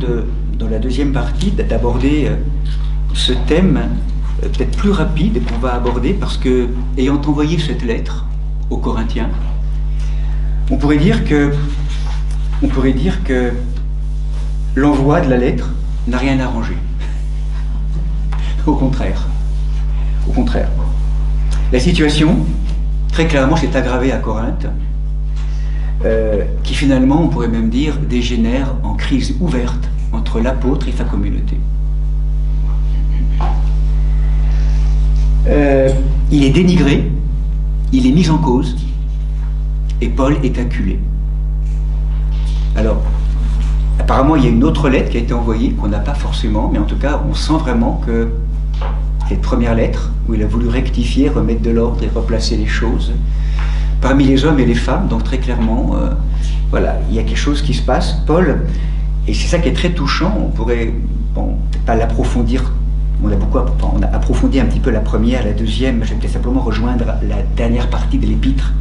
dans la deuxième partie, d'aborder ce thème peut-être plus rapide qu'on va aborder, parce que, ayant envoyé cette lettre aux Corinthiens, on pourrait dire que l'envoi de la lettre n'a rien arrangé. Au contraire. Au contraire. La situation, très clairement, s'est aggravée à Corinthe, qui finalement, on pourrait même dire, dégénère en crise ouverte entre l'apôtre et sa communauté. Il est dénigré, il est mis en cause, et Paul est acculé. Alors, apparemment, il y a une autre lettre qui a été envoyée, qu'on n'a pas forcément, mais en tout cas, on sent vraiment que cette première lettre, où il a voulu rectifier, remettre de l'ordre et replacer les choses, parmi les hommes et les femmes, donc très clairement, voilà, il y a quelque chose qui se passe. Paul, et c'est ça qui est très touchant, on pourrait, bon, peut-être pas l'approfondir, on a approfondi un petit peu la première, la deuxième, je vais peut-être simplement rejoindre la dernière partie de l'épître,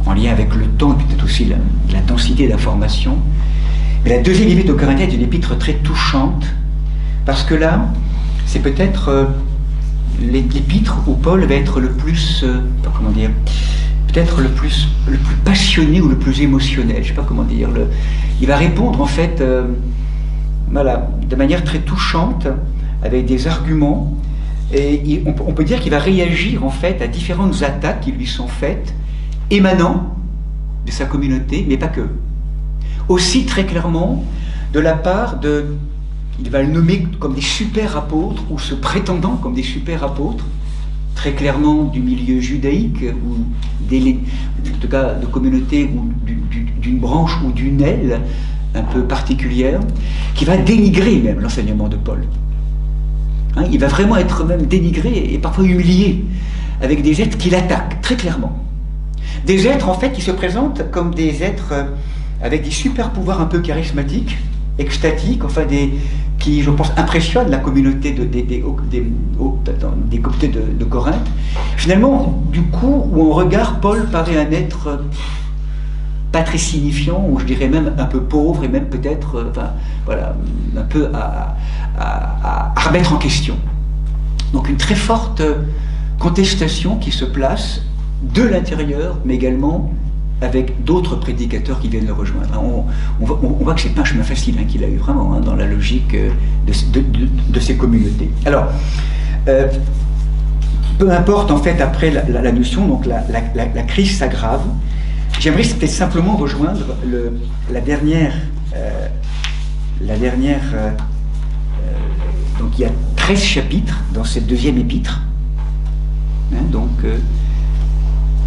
en lien avec le temps et peut-être aussi la densité d'information. Mais la deuxième épître aux Corinthiens est une épître très touchante, parce que là, c'est peut-être l'épître où Paul va être le plus, comment dire, peut-être le plus passionné ou le plus émotionnel, je ne sais pas comment dire. Il va répondre en fait, voilà, de manière très touchante, avec des arguments, et on peut dire qu'il va réagir en fait à différentes attaques qui lui sont faites, émanant de sa communauté, mais pas que. Aussi très clairement de la part il va le nommer comme des super apôtres, ou se prétendant comme des super apôtres, très clairement du milieu judaïque, ou en tout cas de communauté, ou d'une branche ou d'une aile un peu particulière, qui va dénigrer même l'enseignement de Paul. Hein, il va vraiment être même dénigré et parfois humilié, avec des êtres qui l'attaquent, très clairement. Des êtres en fait qui se présentent comme des êtres avec des super pouvoirs un peu charismatiques, extatiques, enfin qui, je pense, impressionnent la communauté des Coptes de Corinthe. Finalement, du coup, où on regarde, Paul paraît un être pas très signifiant, ou je dirais même un peu pauvre, et même peut-être, enfin, voilà, un peu à remettre en question. Donc une très forte contestation qui se place de l'intérieur, mais également avec d'autres prédicateurs qui viennent le rejoindre. On voit que c'est pas un chemin facile qu'il a eu vraiment, dans la logique de ces communautés. Alors, peu importe en fait après la notion, donc la crise s'aggrave. J'aimerais peut-être simplement rejoindre la dernière. Donc il y a 13 chapitres dans cette deuxième épître. Hein, donc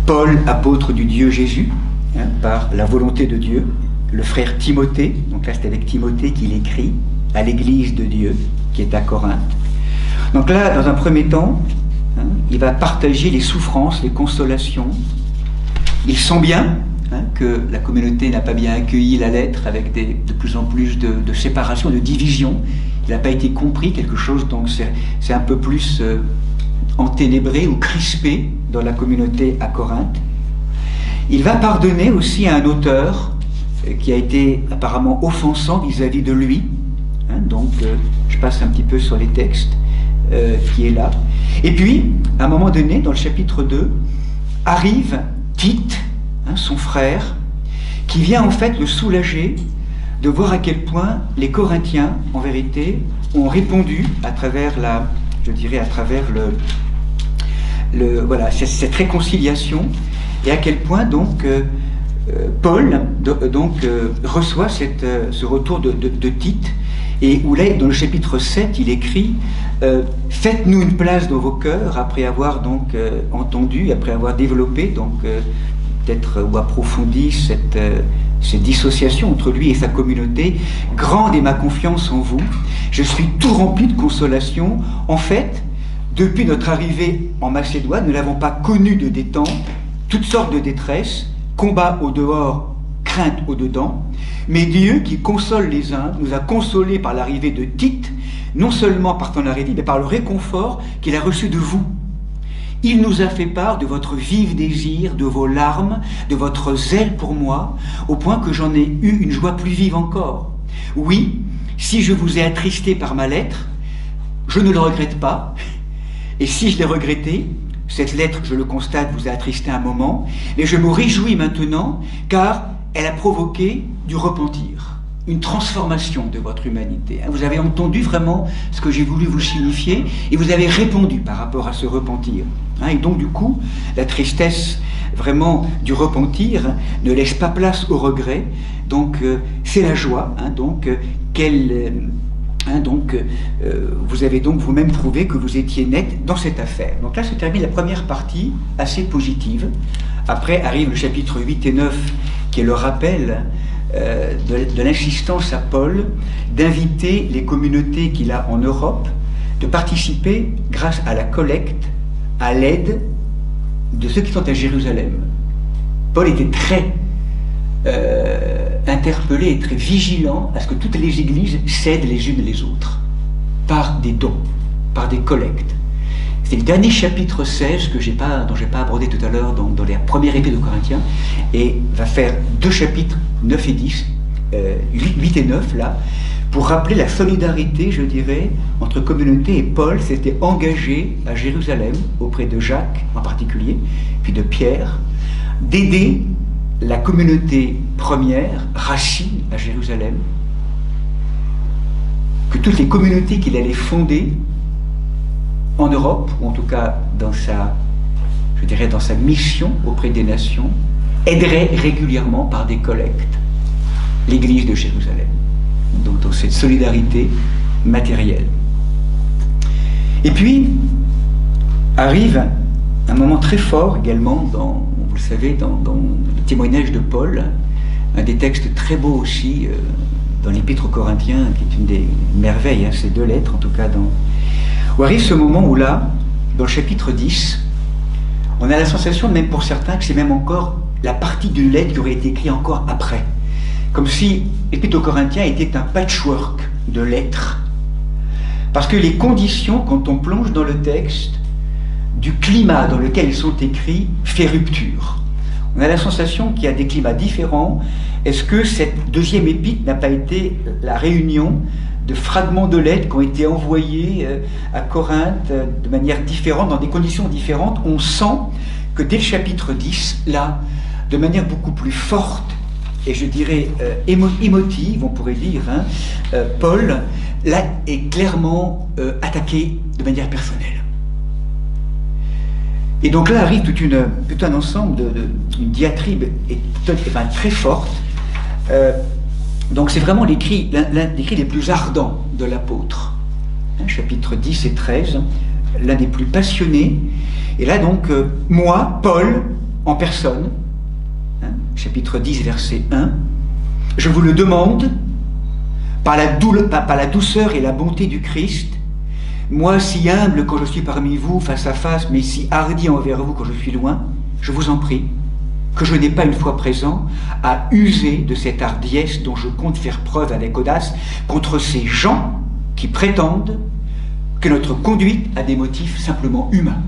Paul, apôtre du Dieu Jésus, hein, par la volonté de Dieu, le frère Timothée, donc là c'est avec Timothée qu'il écrit à l'église de Dieu qui est à Corinthe. Donc là, dans un premier temps, hein, il va partager les souffrances, les consolations. Il sent bien, hein, que la communauté n'a pas bien accueilli la lettre, avec de plus en plus de séparation, de division. Il n'a pas été compris, quelque chose, donc c'est un peu plus enténébré ou crispé dans la communauté à Corinthe. Il va pardonner aussi à un auteur qui a été apparemment offensant vis-à-vis de lui. Hein, donc je passe un petit peu sur les textes qui est là. Et puis, à un moment donné, dans le chapitre 2, arrive Tite, hein, son frère, qui vient en fait le soulager de voir à quel point les Corinthiens, en vérité, ont répondu à travers voilà, cette réconciiliation, et à quel point donc Paul reçoit ce retour de Tite, et où là, dans le chapitre 7, il écrit faites-nous une place dans vos cœurs, après avoir donc entendu, après avoir développé donc peut-être ou approfondi cette dissociation entre lui et sa communauté. Grande est ma confiance en vous, je suis tout rempli de consolation. En fait, depuis notre arrivée en Macédoine, nous n'avons pas connu de détente, toutes sortes de détresse, combat au dehors, crainte au dedans, mais Dieu qui console les uns nous a consolés par l'arrivée de Tite, non seulement par son arrivée, mais par le réconfort qu'il a reçu de vous. Il nous a fait part de votre vif désir, de vos larmes, de votre zèle pour moi, au point que j'en ai eu une joie plus vive encore. Oui, si je vous ai attristé par ma lettre, je ne le regrette pas, et si je l'ai regretté, cette lettre, je le constate, vous a attristé un moment, mais je me réjouis maintenant, car elle a provoqué du repentir, une transformation de votre humanité. Vous avez entendu vraiment ce que j'ai voulu vous signifier, et vous avez répondu par rapport à ce repentir. Et donc du coup, la tristesse vraiment du repentir ne laisse pas place au regret, donc c'est la joie, vous avez donc vous-même prouvé que vous étiez net dans cette affaire. Donc là se termine la première partie, assez positive. Après arrive le chapitre 8 et 9, qui est le rappel de l'insistance à Paul d'inviter les communautés qu'il a en Europe de participer, grâce à la collecte, à l'aide de ceux qui sont à Jérusalem. Paul était très interpellé et très vigilant à ce que toutes les églises s'aident les unes les autres, par des dons, par des collectes. C'est le dernier chapitre 16 dont j'ai pas abordé tout à l'heure dans les premières épîtres de Corinthiens, et va faire 2 chapitres, 9 et 10, 8 et 9 là, pour rappeler la solidarité, je dirais, entre communautés. Et Paul s'était engagé à Jérusalem, auprès de Jacques en particulier, puis de Pierre, d'aider la communauté première, Racine, à Jérusalem, que toutes les communautés qu'il allait fonder en Europe, ou en tout cas dans sa mission auprès des nations, aideraient régulièrement par des collectes l'église de Jérusalem. Donc dans cette solidarité matérielle. Et puis arrive un moment très fort également vous le savez, dans le témoignage de Paul, un des textes très beaux aussi dans l'Épître aux Corinthiens, qui est une des merveilles, ces 2 lettres en tout cas, où arrive ce moment où là, dans le chapitre 10, on a la sensation, même pour certains, que c'est même encore la partie d'une lettre qui aurait été écrite encore après. Comme si l'Épître aux Corinthiens était un patchwork de lettres. Parce que les conditions, quand on plonge dans le texte, du climat dans lequel ils sont écrits, fait rupture. On a la sensation qu'il y a des climats différents. Est-ce que cette deuxième épître n'a pas été la réunion de fragments de lettres qui ont été envoyés à Corinthe de manière différente, dans des conditions différentes? On sent que dès le chapitre 10, là, de manière beaucoup plus forte, et je dirais émotive, on pourrait dire, Paul, là, est clairement attaqué de manière personnelle. Et donc là arrive tout un ensemble une diatribe très forte. Donc c'est vraiment l'écrit les plus ardents de l'apôtre. Chapitres 10 et 13, l'un des plus passionnés. Et là donc, moi, Paul, en personne, chapitre 10, verset 1, je vous le demande, par la douceur et la bonté du Christ, moi si humble quand je suis parmi vous face à face, mais si hardi envers vous quand je suis loin, je vous en prie, que je n'ai pas une fois présent à user de cette hardiesse dont je compte faire preuve avec audace contre ces gens qui prétendent que notre conduite a des motifs simplement humains.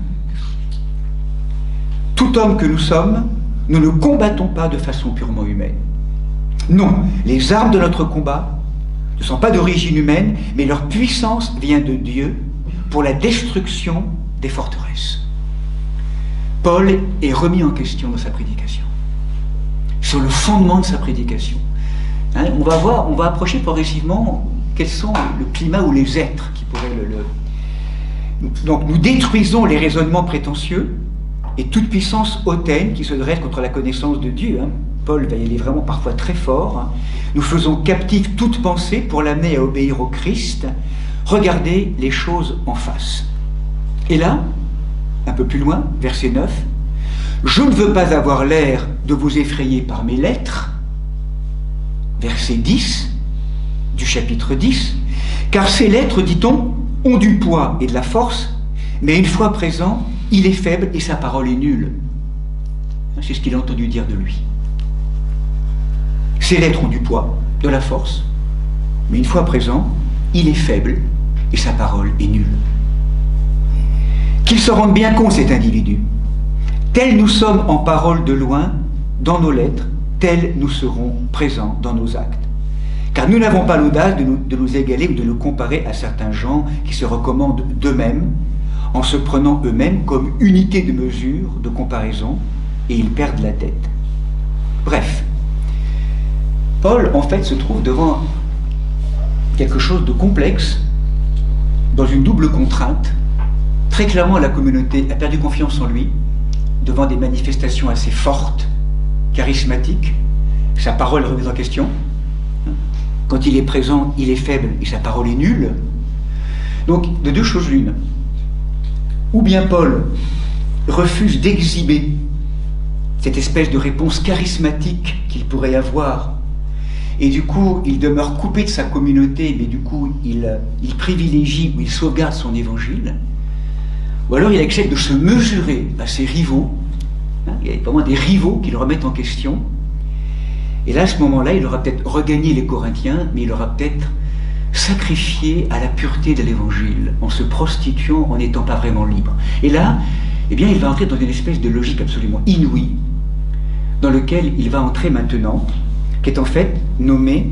Tout homme que nous sommes, nous ne combattons pas de façon purement humaine. Non, les armes de notre combat ne sont pas d'origine humaine, mais leur puissance vient de Dieu pour la destruction des forteresses. Paul est remis en question dans sa prédication, sur le fondement de sa prédication. On va approcher progressivement quels sont le climat ou les êtres qui pourraient Donc nous détruisons les raisonnements prétentieux et toute puissance hautaine qui se dresse contre la connaissance de Dieu. Paul va y aller vraiment parfois très fort. Nous faisons captive toute pensée pour l'amener à obéir au Christ. Regardez les choses en face. Et là, un peu plus loin, verset 9, « Je ne veux pas avoir l'air de vous effrayer par mes lettres. » Verset 10 du chapitre 10, « Car ces lettres, dit-on, ont du poids et de la force, mais une fois présent, il est faible et sa parole est nulle. » C'est ce qu'il a entendu dire de lui. Ses lettres ont du poids, de la force, mais une fois présent, il est faible et sa parole est nulle. Qu'il se rende bien compte, cet individu. Tels nous sommes en parole de loin, dans nos lettres, tels nous serons présents dans nos actes. Car nous n'avons pas l'audace de nous égaler ou de nous comparer à certains gens qui se recommandent d'eux-mêmes, en se prenant eux-mêmes comme unité de mesure, de comparaison, et ils perdent la tête. Bref, Paul, en fait, se trouve devant quelque chose de complexe, dans une double contrainte. Très clairement, la communauté a perdu confiance en lui, devant des manifestations assez fortes, charismatiques. Sa parole est remise en question. Quand il est présent, il est faible et sa parole est nulle. Donc, de deux choses l'une. Ou bien Paul refuse d'exhiber cette espèce de réponse charismatique qu'il pourrait avoir, et du coup, il demeure coupé de sa communauté, mais du coup, il privilégie ou il sauvegarde son évangile. Ou alors il accepte de se mesurer à ses rivaux. Il y a vraiment des rivaux qui le remettent en question. Et là, à ce moment-là, il aura peut-être regagné les Corinthiens, mais il aura peut-être sacrifié à la pureté de l'évangile, en se prostituant, en n'étant pas vraiment libre. Et là, eh bien, il va entrer dans une espèce de logique absolument inouïe, dans lequel il va entrer maintenant, qui est en fait nommé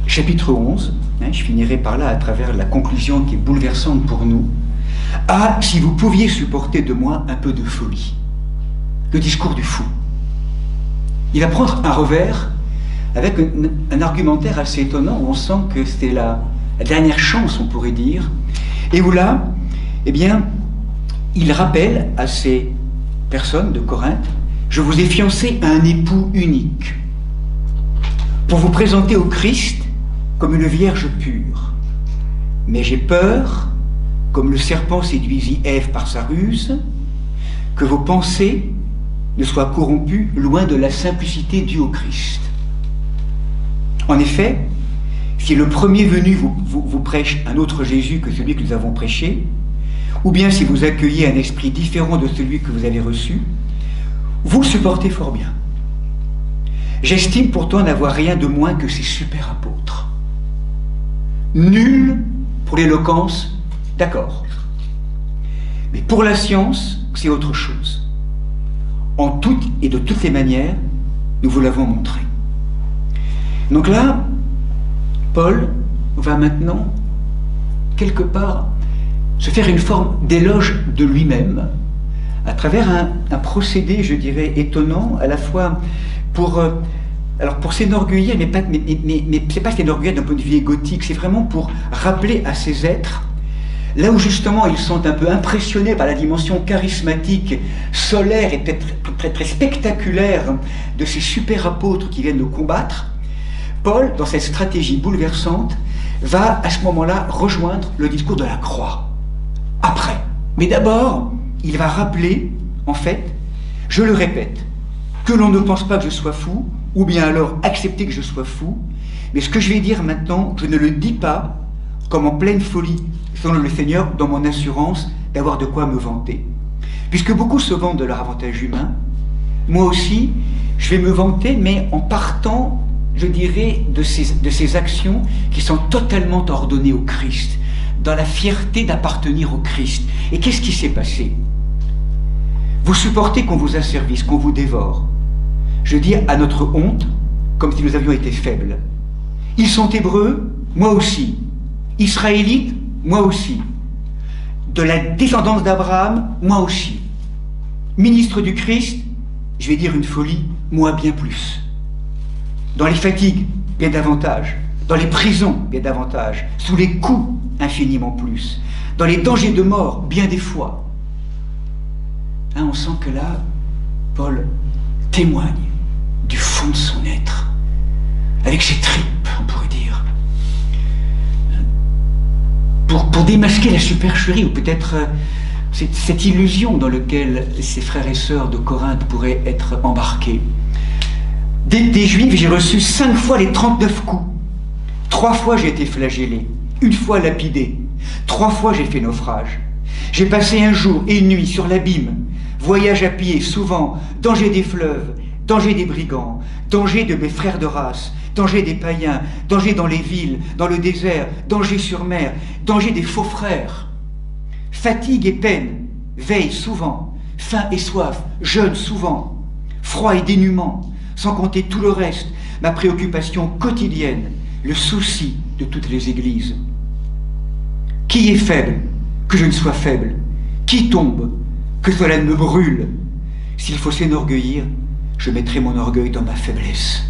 chapitre 11, je finirai par là à travers la conclusion qui est bouleversante pour nous. « Ah, si vous pouviez supporter de moi un peu de folie !» Le discours du fou. Il va prendre un revers avec un argumentaire assez étonnant, où on sent que c'était la dernière chance, on pourrait dire, et où là, eh bien, il rappelle à ces personnes de Corinthe: « Je vous ai fiancé à un époux unique, pour vous présenter au Christ comme une vierge pure. Mais j'ai peur, comme le serpent séduisit Ève par sa ruse, que vos pensées ne soient corrompues loin de la simplicité due au Christ. » En effet, si le premier venu vous prêche un autre Jésus que celui que nous avons prêché, ou bien si vous accueillez un esprit différent de celui que vous avez reçu, vous le supportez fort bien. J'estime pourtant n'avoir rien de moins que ces super apôtres. Nul pour l'éloquence, d'accord. Mais pour la science, c'est autre chose. En toutes et de toutes les manières, nous vous l'avons montré. Donc là, Paul va maintenant, quelque part, se faire une forme d'éloge de lui-même, à travers un procédé, je dirais, étonnant, à la fois pour s'enorgueillir, mais c'est pas s'enorgueillir d'un point de vue égotique, c'est vraiment pour rappeler à ces êtres, là où justement ils sont un peu impressionnés par la dimension charismatique, solaire et peut-être très, très spectaculaire de ces super apôtres qui viennent le combattre, Paul, dans cette stratégie bouleversante, va à ce moment-là rejoindre le discours de la croix. Après. Mais d'abord, il va rappeler, en fait, je le répète, que l'on ne pense pas que je sois fou, ou bien alors accepter que je sois fou, mais ce que je vais dire maintenant, je ne le dis pas comme en pleine folie, selon le Seigneur, dans mon assurance d'avoir de quoi me vanter. Puisque beaucoup se vantent de leur avantage humain, moi aussi, je vais me vanter, mais en partant, je dirais, de ces actions qui sont totalement ordonnées au Christ, dans la fierté d'appartenir au Christ. Et qu'est-ce qui s'est passé? Vous supportez qu'on vous asservisse, qu'on vous dévore. Je dis à notre honte, comme si nous avions été faibles. Ils sont hébreux, moi aussi. Israélites, moi aussi. De la descendance d'Abraham, moi aussi. Ministre du Christ, je vais dire une folie, moi bien plus. Dans les fatigues, bien davantage. Dans les prisons, bien davantage. Sous les coups, infiniment plus. Dans les dangers de mort, bien des fois. Hein, on sent que là, Paul témoigne du fond de son être, avec ses tripes, on pourrait dire. Pour démasquer la supercherie, ou peut-être cette illusion dans laquelle ses frères et sœurs de Corinthe pourraient être embarqués. Des Juifs, j'ai reçu 5 fois les 39 coups. 3 fois j'ai été flagellé, 1 fois lapidé, 3 fois j'ai fait naufrage. J'ai passé un jour et une nuit sur l'abîme, voyage à pied souvent, danger des fleuves, danger des brigands, danger de mes frères de race, danger des païens, danger dans les villes, dans le désert, danger sur mer, danger des faux frères. Fatigue et peine, veille souvent, faim et soif, jeûne souvent, froid et dénuement, sans compter tout le reste, ma préoccupation quotidienne, le souci de toutes les églises. Qui est faible, que je ne sois faible? Qui tombe, que cela ne me brûle? S'il faut s'enorgueillir, je mettrai mon orgueil dans ma faiblesse.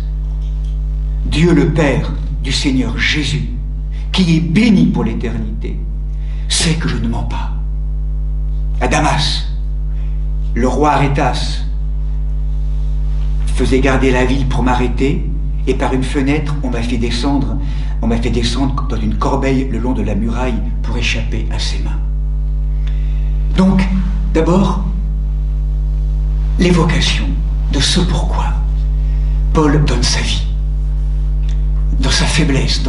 Dieu le Père du Seigneur Jésus, qui est béni pour l'éternité, sait que je ne mens pas. À Damas, le roi Arétas faisait garder la ville pour m'arrêter, et par une fenêtre, on m'a fait descendre dans une corbeille le long de la muraille pour échapper à ses mains. Donc, d'abord, l'évocation de ce pourquoi Paul donne sa vie, dans sa faiblesse,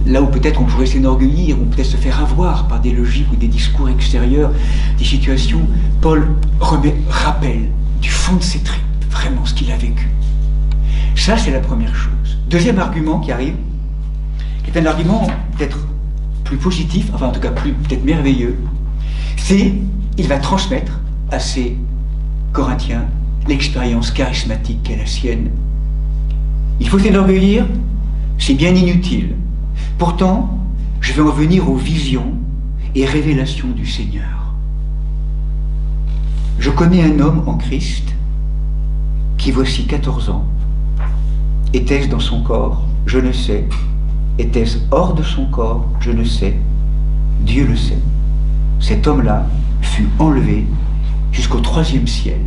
là où peut-être on pourrait s'enorgueillir, on peut-être se faire avoir par des logiques ou des discours extérieurs, des situations. Paul rappelle du fond de ses tripes vraiment ce qu'il a vécu. Ça, c'est la première chose. Deuxième argument qui arrive, qui est un argument peut-être plus positif, enfin en tout cas peut-être merveilleux, c'est il va transmettre à ses Corinthiens l'expérience charismatique qu'est la sienne. Il faut s'enorgueillir, c'est bien inutile. Pourtant, je vais en venir aux visions et révélations du Seigneur. Je connais un homme en Christ qui, voici 14 ans, était-ce dans son corps? Je ne sais. Était-ce hors de son corps? Je ne sais. Dieu le sait. Cet homme-là fut enlevé jusqu'au 3e ciel.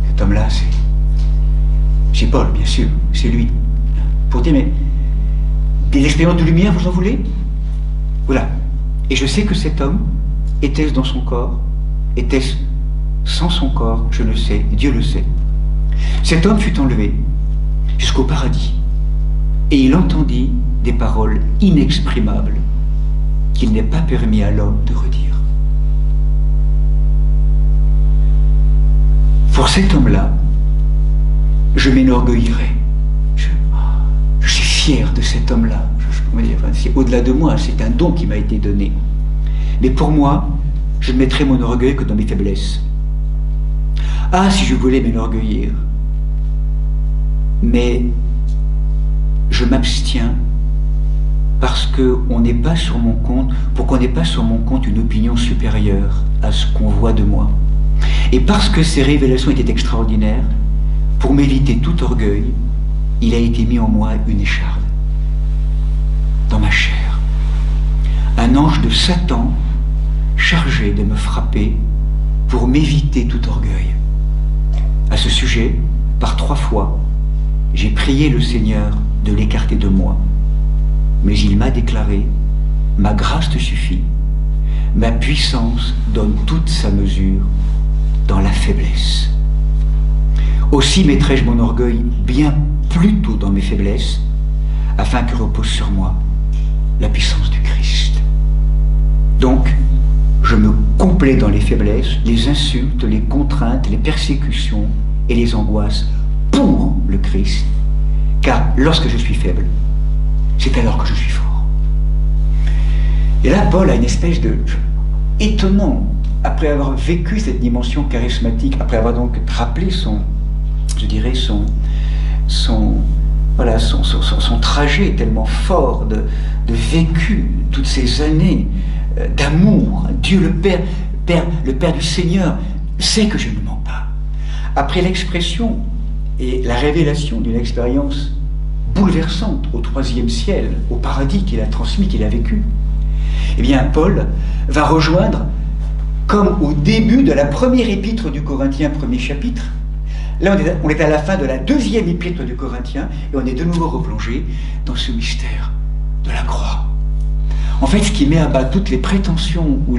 Cet homme-là, c'est Paul, bien sûr, c'est lui. Pour dire, mais des expériences de lumière, vous en voulez? Voilà. Et je sais que cet homme, était-ce dans son corps? Était-ce sans son corps? Je le sais, Dieu le sait. Cet homme fut enlevé jusqu'au paradis, et il entendit des paroles inexprimables qu'il n'est pas permis à l'homme de redire. Pour cet homme-là, je m'enorgueillerai. Je suis fier de cet homme-là. C'est au-delà de moi, c'est un don qui m'a été donné. Mais pour moi, je ne mettrai mon orgueil que dans mes faiblesses. Ah, si je voulais m'enorgueillir. Mais je m'abstiens parce qu'on n'est pas sur mon compte, pour qu'on n'ait pas sur mon compte une opinion supérieure à ce qu'on voit de moi. Et parce que ces révélations étaient extraordinaires, pour m'éviter tout orgueil, il a été mis en moi une écharde, dans ma chair. Un ange de Satan chargé de me frapper pour m'éviter tout orgueil. À ce sujet, par 3 fois, j'ai prié le Seigneur de l'écarter de moi. Mais il m'a déclaré, ma grâce te suffit, ma puissance donne toute sa mesure dans la faiblesse. Aussi mettrai-je mon orgueil bien plus tôt dans mes faiblesses, afin que repose sur moi la puissance du Christ. Donc, je me complais dans les faiblesses, les insultes, les contraintes, les persécutions et les angoisses pour le Christ, car lorsque je suis faible, c'est alors que je suis fort. Et là, Paul a une espèce de étonnant, après avoir vécu cette dimension charismatique, après avoir donc rappelé son trajet tellement fort de vécu, toutes ces années d'amour, Dieu le Père du Seigneur sait que je ne mens pas. Après l'expression et la révélation d'une expérience bouleversante au 3e ciel, au paradis qu'il a transmis, qu'il a vécu, eh bien Paul va rejoindre, comme au début de la première épître du Corinthiens, premier chapitre. Là, on est à la fin de la 2e épître du Corinthiens, et on est de nouveau replongé dans ce mystère de la croix. En fait, ce qui met à bas toutes les prétentions, ou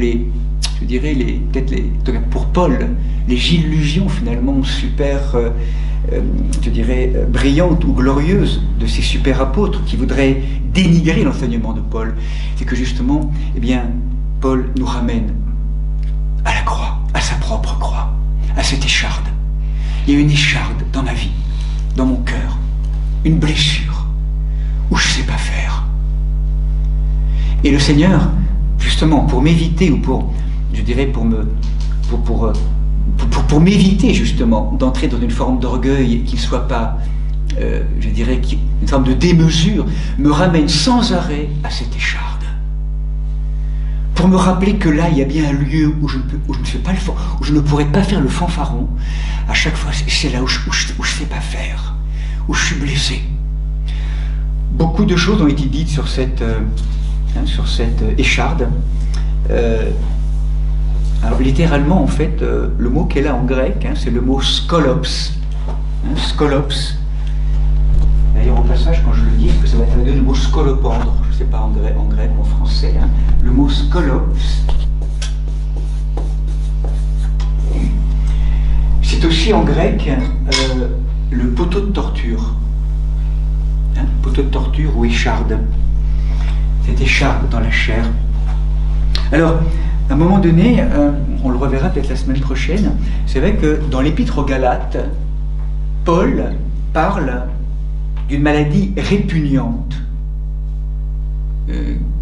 pour Paul, les illusions finalement super, brillantes ou glorieuses de ces super apôtres qui voudraient dénigrer l'enseignement de Paul, c'est que justement, eh bien, Paul nous ramène à la croix. à sa propre croix, à cette écharde. Il y a une écharde dans ma vie, dans mon cœur, une blessure où je ne sais pas faire. Et le Seigneur, justement, pour m'éviter, ou pour, je dirais, pour m'éviter justement d'entrer dans une forme d'orgueil qui ne soit pas, je dirais, une forme de démesure, me ramène sans arrêt à cette écharde. Pour me rappeler que là, il y a bien un lieu où je ne fais pas où je ne pourrais pas faire le fanfaron. À chaque fois, c'est là où je ne sais pas faire, où je suis blessé. Beaucoup de choses ont été dites sur cette écharde. Alors littéralement, en fait, le mot qu'elle a en grec, c'est le mot skolops. Skolops. D'ailleurs, au passage, quand je le dis, ça va être le mot scolopendre. Je ne sais pas en grec ou en français. Le mot skolops. C'est aussi en grec le poteau de torture. Poteau de torture ou écharde. Cette écharde dans la chair. Alors, à un moment donné, on le reverra peut-être la semaine prochaine, c'est vrai que dans l'Épître aux Galates, Paul parle d'une maladie répugnante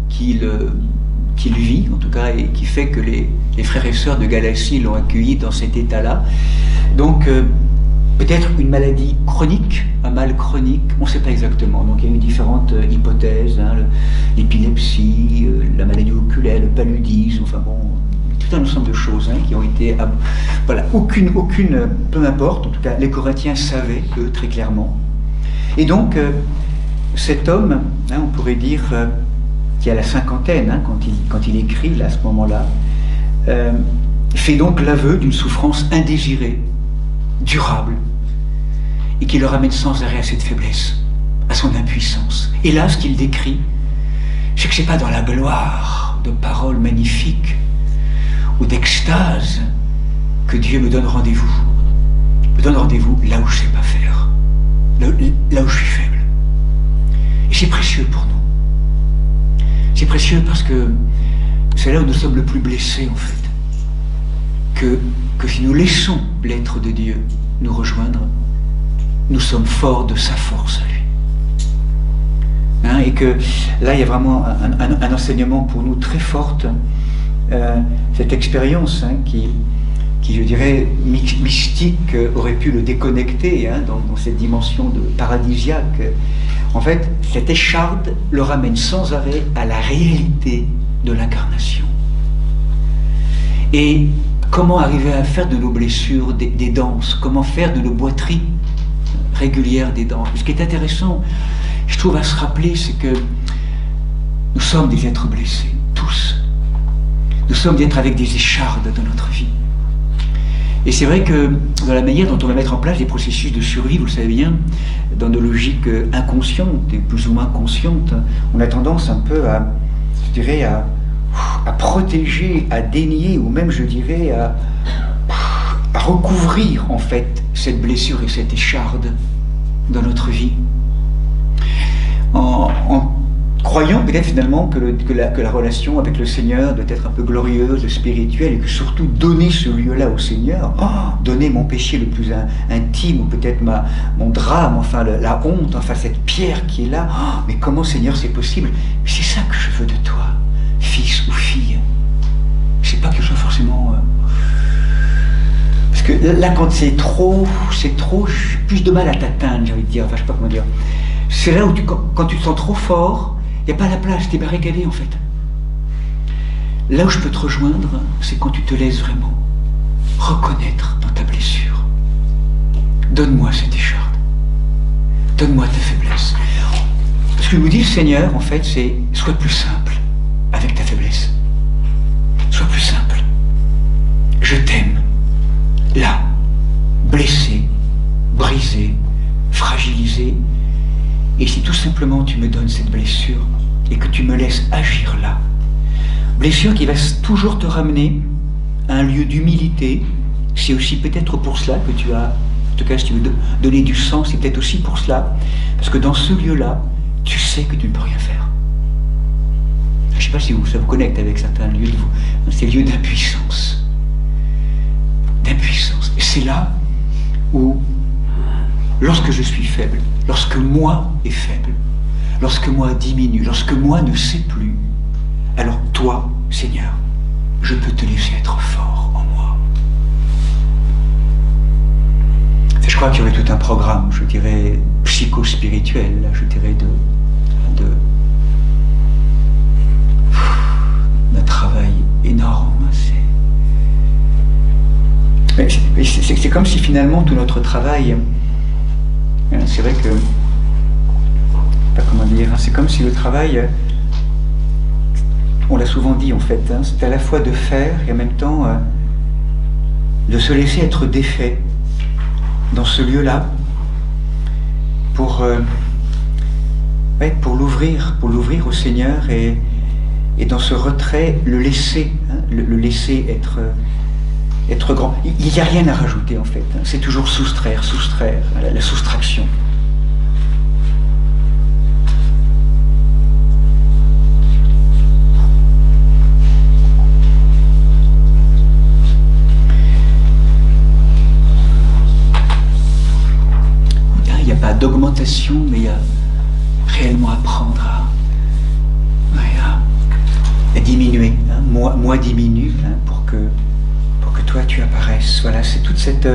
qu'il vit, en tout cas, et qui fait que les frères et sœurs de Galatie l'ont accueilli dans cet état-là. Donc, peut-être une maladie chronique, un mal chronique, on ne sait pas exactement. Donc il y a eu différentes hypothèses, l'épilepsie, la maladie oculaire, le paludisme, enfin bon, tout un ensemble de choses qui ont été... voilà, aucune, peu importe, en tout cas les Corinthiens savaient, eux, très clairement. Et donc, cet homme, on pourrait dire, qui a la cinquantaine, quand il écrit, là, à ce moment-là, fait donc l'aveu d'une souffrance indésirée, durable, et qui le ramène sans arrêt à cette faiblesse, à son impuissance. Et là, ce qu'il décrit, c'est que c'est pas dans la gloire de paroles magnifiques ou d'extase que Dieu me donne rendez-vous. Me donne rendez-vous là où je sais pas faire, là où je suis faible. Et c'est précieux pour nous. C'est précieux parce que c'est là où nous sommes le plus blessés, en fait. Que si nous laissons l'être de Dieu nous rejoindre, nous sommes forts de sa force à lui. Et que là, il y a vraiment un enseignement pour nous très fort. Cette expérience qui, je dirais, mystique, aurait pu le déconnecter dans cette dimension de paradisiaque. En fait, cette écharde le ramène sans arrêt à la réalité de l'incarnation. Et comment arriver à faire de nos blessures des danses? Comment faire de nos boiteries régulières des danses? Ce qui est intéressant, je trouve, à se rappeler, c'est que nous sommes des êtres blessés, tous. Nous sommes des êtres avec des échardes dans notre vie. Et c'est vrai que dans la manière dont on va mettre en place des processus de survie, vous le savez bien, dans nos logiques inconscientes et plus ou moins conscientes, on a tendance un peu à, je dirais, à protéger, à dénier, ou même, je dirais, à recouvrir, en fait, cette blessure et cette écharde dans notre vie. En croyant peut-être finalement que la relation avec le Seigneur doit être un peu glorieuse, spirituelle, et que surtout donner ce lieu-là au Seigneur, donner mon péché le plus intime, ou peut-être mon drame, enfin la honte, enfin cette pierre qui est là, mais comment, Seigneur, c'est possible? C'est ça que je veux de toi, fils ou fille. C'est pas que je sois forcément... Parce que là, quand c'est trop, j'ai plus de mal à t'atteindre, j'ai envie de dire, enfin je sais pas comment dire. C'est là où quand tu te sens trop fort, il n'y a pas la place, t'es barricadé en fait. Là où je peux te rejoindre, c'est quand tu te laisses vraiment reconnaître dans ta blessure. Donne-moi cette écharde. Donne-moi ta faiblesse. Ce que nous dit le Seigneur, en fait, c'est sois plus simple avec ta faiblesse. Sois plus simple. Je t'aime. Là, blessé, brisé, fragilisé. Et si tout simplement tu me donnes cette blessure et que tu me laisses agir là, blessure qui va toujours te ramener à un lieu d'humilité, c'est aussi peut-être pour cela que tu as, en tout cas si tu veux donner du sens, c'est peut-être aussi pour cela, parce que dans ce lieu-là, tu sais que tu ne peux rien faire. Je ne sais pas si ça vous connecte avec certains lieux de vous, ces lieux d'impuissance. c'est là où, lorsque je suis faible, lorsque moi est faible, lorsque moi diminue, lorsque moi ne sais plus, alors toi, Seigneur, je peux te laisser être fort en moi. Je crois qu'il y aurait tout un programme, je dirais, psycho-spirituel, je dirais, d'un travail énorme. C'est comme si finalement tout notre travail, c'est vrai que, pas comment dire, c'est comme si le travail, on l'a souvent dit en fait, c'est à la fois de faire et en même temps de se laisser être défait dans ce lieu-là pour l'ouvrir au Seigneur et dans ce retrait le laisser, le laisser être grand. Il n'y a rien à rajouter en fait, c'est toujours soustraire, la soustraction. Il n'y a pas d'augmentation, mais il y a réellement apprendre à diminuer. Moi diminue pour que toi tu apparaisses. Voilà, c'est toute cette,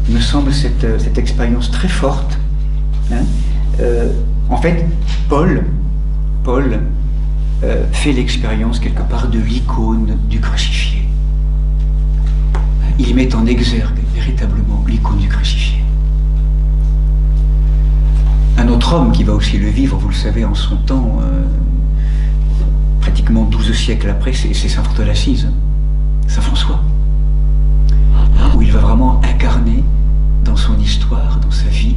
il me semble, cette expérience très forte. En fait, Paul fait l'expérience quelque part de l'icône du crucifié. Il met en exergue véritablement l'icône du crucifié. Un autre homme qui va aussi le vivre, vous le savez, en son temps, pratiquement 12 siècles après, c'est Saint François d'Assise, Saint François, où il va vraiment incarner dans son histoire, dans sa vie,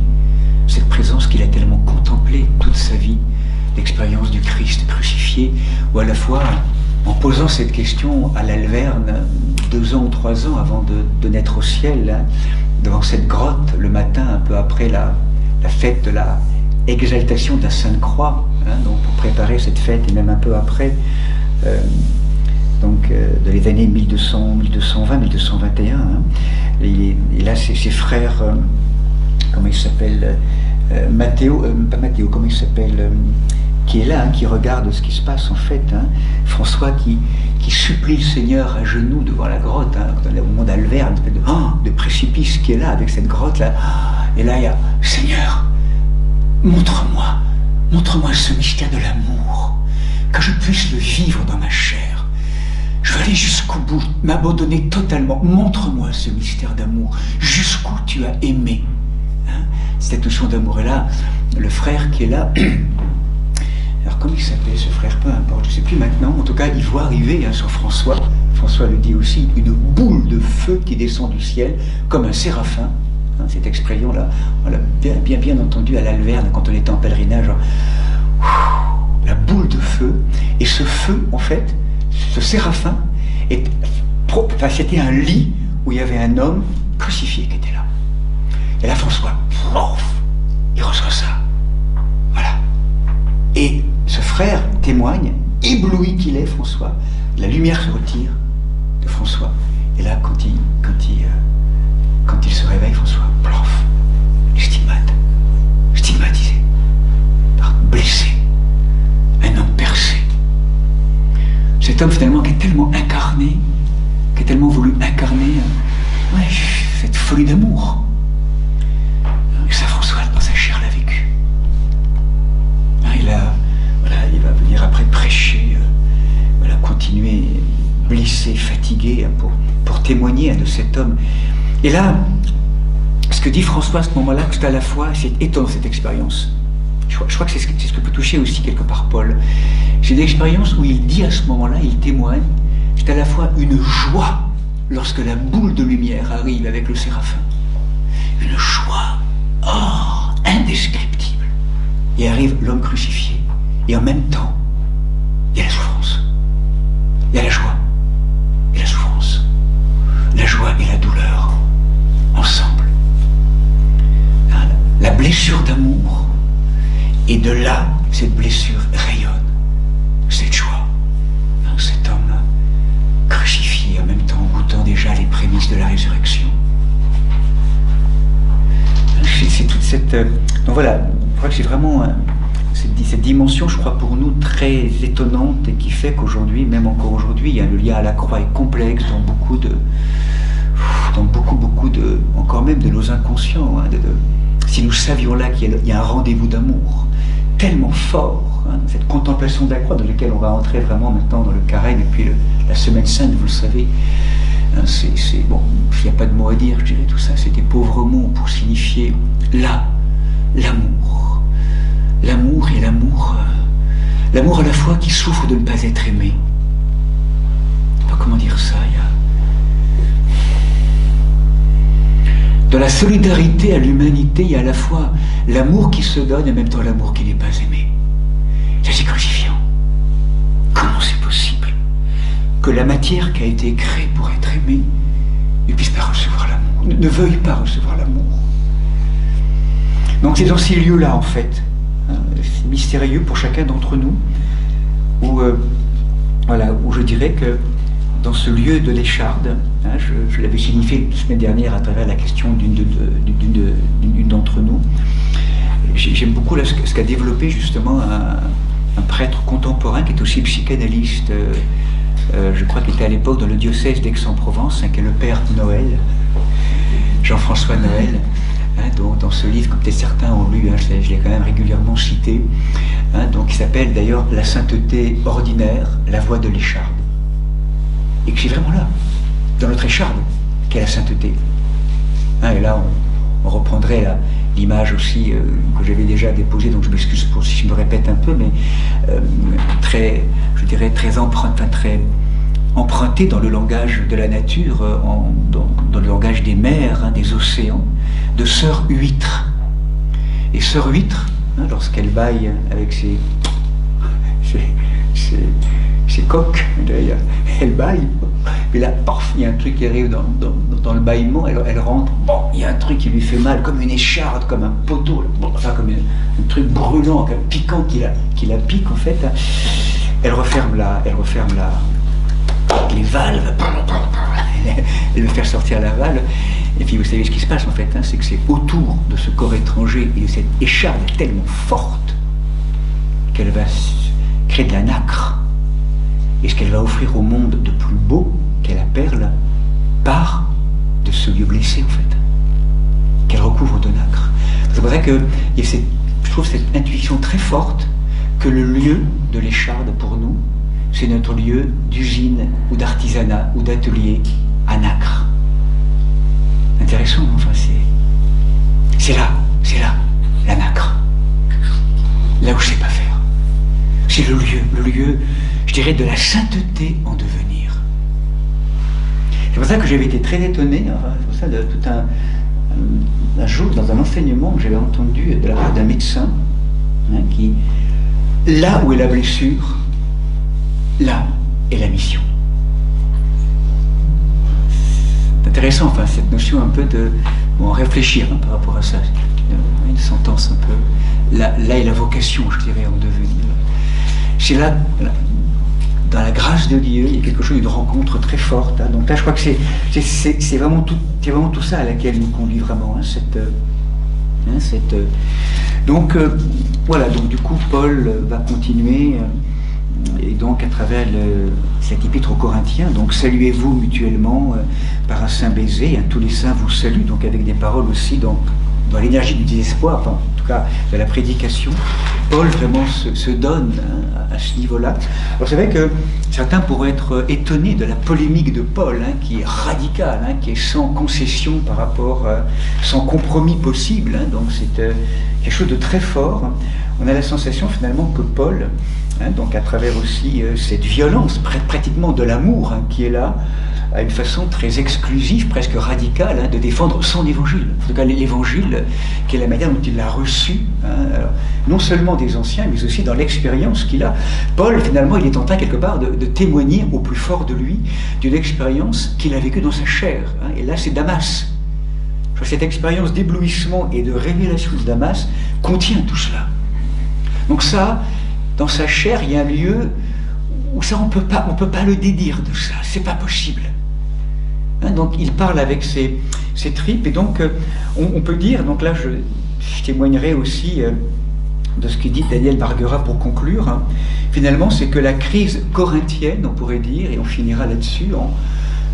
cette présence qu'il a tellement contemplée toute sa vie, l'expérience du Christ crucifié, où à la fois, en posant cette question à l'Alverne, 2 ans ou 3 ans avant de naître au ciel, devant cette grotte, le matin, un peu après la fête de la exaltation de la Sainte Croix, donc pour préparer cette fête, et même un peu après, de les années 1220, 1221. Et là, ses frères, comment il s'appelle, pas Mathéo, comment il s'appelle, qui est là, qui regarde ce qui se passe en fait. François qui supplie le Seigneur à genoux devant la grotte, au moment d'Alverne, de précipice qui est là, avec cette grotte-là. Et là, il y a « Seigneur, montre-moi ce mystère de l'amour, que je puisse le vivre dans ma chair. Je veux aller jusqu'au bout, m'abandonner totalement. Montre-moi ce mystère d'amour, jusqu'où tu as aimé. » Cette notion d'amour est là. Le frère qui est là, alors comment il s'appelait ce frère, peu importe, je ne sais plus maintenant, en tout cas il voit arriver sur François, François le dit aussi, une boule de feu qui descend du ciel, comme un séraphin. Cette expression-là, on l'a bien entendu à l'Alverne quand on était en pèlerinage. La boule de feu. Et ce feu, en fait, ce séraphin, c'était un lit où il y avait un homme crucifié qui était là. Et là, François, il reçoit ça. Voilà. Et ce frère témoigne, ébloui qu'il est, François. La lumière se retire de François. Et là, quand il se réveille, François, stigmatisé, blessé, un homme percé. Cet homme finalement qui est tellement incarné, qui a tellement voulu incarner cette folie d'amour. Et Saint François, dans sa chair, l'a vécu. Il va venir après prêcher, continuer, blessé, fatigué, pour témoigner de cet homme. Et là, ce que dit François à ce moment-là, c'est à la fois, c'est étonnant cette expérience. Je crois que c'est ce que peut toucher aussi quelque part Paul. C'est une expérience où il dit à ce moment-là, il témoigne, c'est à la fois une joie lorsque la boule de lumière arrive avec le séraphin. Une joie, indescriptible. Et arrive l'homme crucifié. Et en même temps, il y a la souffrance. Il y a la joie et la souffrance. La joie et la douleur ensemble. La blessure d'amour, et de là, cette blessure rayonne, cette joie. Cet homme crucifié, en même temps goûtant déjà les prémices de la résurrection. donc voilà, je crois que c'est vraiment cette dimension, je crois, pour nous très étonnante et qui fait qu'aujourd'hui, même encore aujourd'hui, le lien à la croix est complexe dans beaucoup de, encore même de nos inconscients. Hein, si nous savions là qu'il y a un rendez-vous d'amour tellement fort, hein, cette contemplation de la croix dans laquelle on va entrer vraiment maintenant dans le carême et puis la semaine sainte, vous le savez, hein, bon, il n'y a pas de mots à dire, je dirais tout ça, c'est des pauvres mots pour signifier l'amour. L'amour et l'amour à la fois qui souffre de ne pas être aimé. Je ne sais pas comment dire ça. Dans la solidarité à l'humanité, il y a à la fois l'amour qui se donne et en même temps l'amour qui n'est pas aimé. C'est crucifiant. Comment c'est possible que la matière qui a été créée pour être aimée ne puisse pas recevoir l'amour, ne veuille pas recevoir l'amour? Donc c'est dans ces lieux-là, en fait, c'est mystérieux pour chacun d'entre nous, où je dirais que dans ce lieu de l'Écharde, hein, je l'avais signifié la semaine dernière à travers la question d'une d'entre nous, j'aime beaucoup là, ce qu'a développé justement un prêtre contemporain qui est aussi psychanalyste, je crois qu'il était à l'époque dans le diocèse d'Aix-en-Provence, hein, qui est le père Noël, Jean-François Noël. Hein, dans ce livre que peut-être certains ont lu, hein, je l'ai quand même régulièrement cité, hein, donc, qui s'appelle d'ailleurs La sainteté ordinaire, la voie de l'Écharde. Et que c'est vraiment là, dans notre Écharde, qu'est la sainteté. Hein, et là, on reprendrait l'image aussi que j'avais déjà déposée, donc je m'excuse pour si je me répète un peu, mais je dirais très emprunté dans le langage de la nature, dans le langage des mers, hein, des océans, de sœur huître. Et sœur huître, hein, lorsqu'elle bâille avec ses coques, elle bâille, mais là, paf, il y a un truc qui arrive dans le bâillement, elle rentre, bon, il y a un truc qui lui fait mal, comme une écharde, comme un poteau, enfin, comme un truc brûlant, comme piquant qui la pique en fait. Elle referme les valves, elle veut faire sortir la valve, et puis vous savez ce qui se passe en fait, hein, c'est que c'est autour de ce corps étranger et de cette écharde tellement forte qu'elle va créer de la nacre. Et ce qu'elle va offrir au monde de plus beau qu'est la perle part de ce lieu blessé en fait, qu'elle recouvre de nacre. C'est pour ça que je trouve cette intuition très forte que le lieu de l'Écharde pour nous, c'est notre lieu d'usine ou d'artisanat ou d'atelier à nacre. Intéressant, enfin c'est là, la nacre. Là où je ne sais pas faire. C'est le lieu, je dirais, de la sainteté en devenir. C'est pour ça que j'avais été très étonné, enfin, c'est pour ça de tout un jour, dans un enseignement que j'avais entendu de la part d'un médecin, hein, qui, là où est la blessure, là est la mission. C'est intéressant, enfin, cette notion un peu de réfléchir, hein, par rapport à ça. Une sentence un peu. Là est la vocation, je dirais, en devenir. C'est là, dans la grâce de Dieu, il y a quelque chose d'une rencontre très forte. Hein. Donc là, je crois que c'est vraiment tout ça à laquelle nous conduit vraiment, hein, donc voilà, donc du coup Paul va continuer et donc à travers cet épître aux Corinthiens, donc saluez-vous mutuellement par un saint baiser, hein, tous les saints vous saluent, donc avec des paroles aussi dans l'énergie du désespoir, enfin, en tout cas de la prédication. Paul vraiment se donne, hein, à ce niveau-là. Alors c'est vrai que certains pourraient être étonnés de la polémique de Paul, hein, qui est radicale, hein, qui est sans concession par rapport, sans compromis possible, hein, donc c'est quelque chose de très fort. On a la sensation finalement que Paul, hein, donc à travers aussi cette violence, pratiquement de l'amour, hein, qui est là, a une façon très exclusive, presque radicale, hein, de défendre son évangile. En tout cas, l'évangile, qui est la manière dont il l'a reçu, hein, alors, non seulement des anciens, mais aussi dans l'expérience qu'il a. Paul, finalement, il est en train quelque part de témoigner au plus fort de lui d'une expérience qu'il a vécue dans sa chair. Hein, et là, c'est Damas. Cette expérience d'éblouissement et de révélation de Damas contient tout cela. Donc ça, dans sa chair, il y a un lieu où ça, on peut pas le dédire de ça, c'est pas possible. Hein, donc il parle avec ses tripes, et donc on peut dire, donc là je témoignerai aussi de ce que dit Daniel Barguera pour conclure. Hein. Finalement, c'est que la crise corinthienne, on pourrait dire, et on finira là-dessus,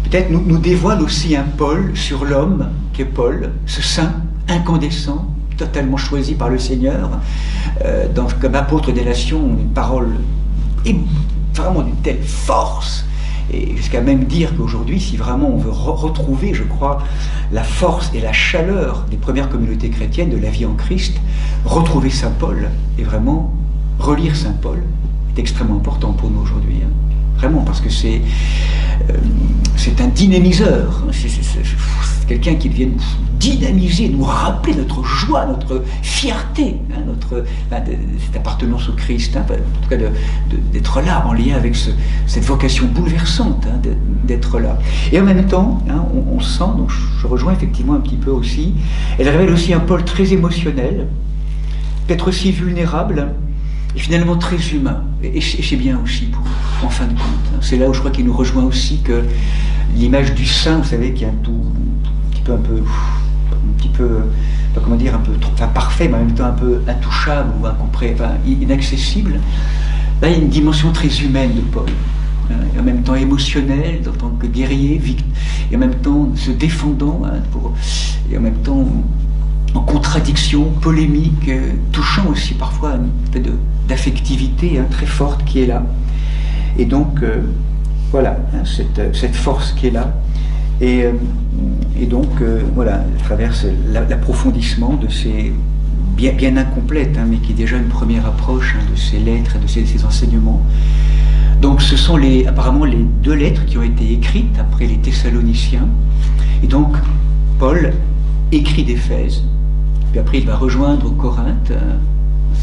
peut-être nous dévoile aussi un Paul sur l'homme qu'est Paul, ce saint incandescent, totalement choisi par le Seigneur, comme apôtre des nations, une parole vraiment d'une telle force, et jusqu'à même dire qu'aujourd'hui, si vraiment on veut retrouver, je crois, la force et la chaleur des premières communautés chrétiennes, de la vie en Christ, retrouver Saint Paul, et vraiment relire Saint Paul, est extrêmement important pour nous aujourd'hui. Hein. Vraiment, parce que c'est un dynamiseur, c'est quelqu'un qui vient nous dynamiser, nous rappeler notre joie, notre fierté, hein, cette appartenance au Christ, hein, en tout cas d'être là en lien avec cette vocation bouleversante, hein, d'être là. Et en même temps, hein, on sent, donc je rejoins effectivement un petit peu aussi, elle révèle aussi un Paul très émotionnel, peut-être aussi vulnérable, et finalement très humain, et c'est bien aussi, en fin de compte. Hein. C'est là où je crois qu'il nous rejoint aussi que l'image du saint, vous savez, qui est un petit peu, comment dire, un peu parfait, mais en même temps un peu intouchable ou inaccessible, là il y a une dimension très humaine de Paul, hein, et en même temps émotionnelle, en tant que guerrier, et en même temps se défendant, hein, et en même temps en contradiction, polémique, touchant aussi parfois une espèce d'affectivité, hein, très forte qui est là. Et donc, voilà, hein, cette force qui est là. Et donc, voilà, à travers l'approfondissement de ces, bien incomplètes, hein, mais qui est déjà une première approche, hein, de ces lettres et de ces enseignements. Donc, ce sont apparemment les 2 lettres qui ont été écrites après les Thessaloniciens. Et donc, Paul écrit d'Éphèse. Puis après, il va rejoindre Corinthe,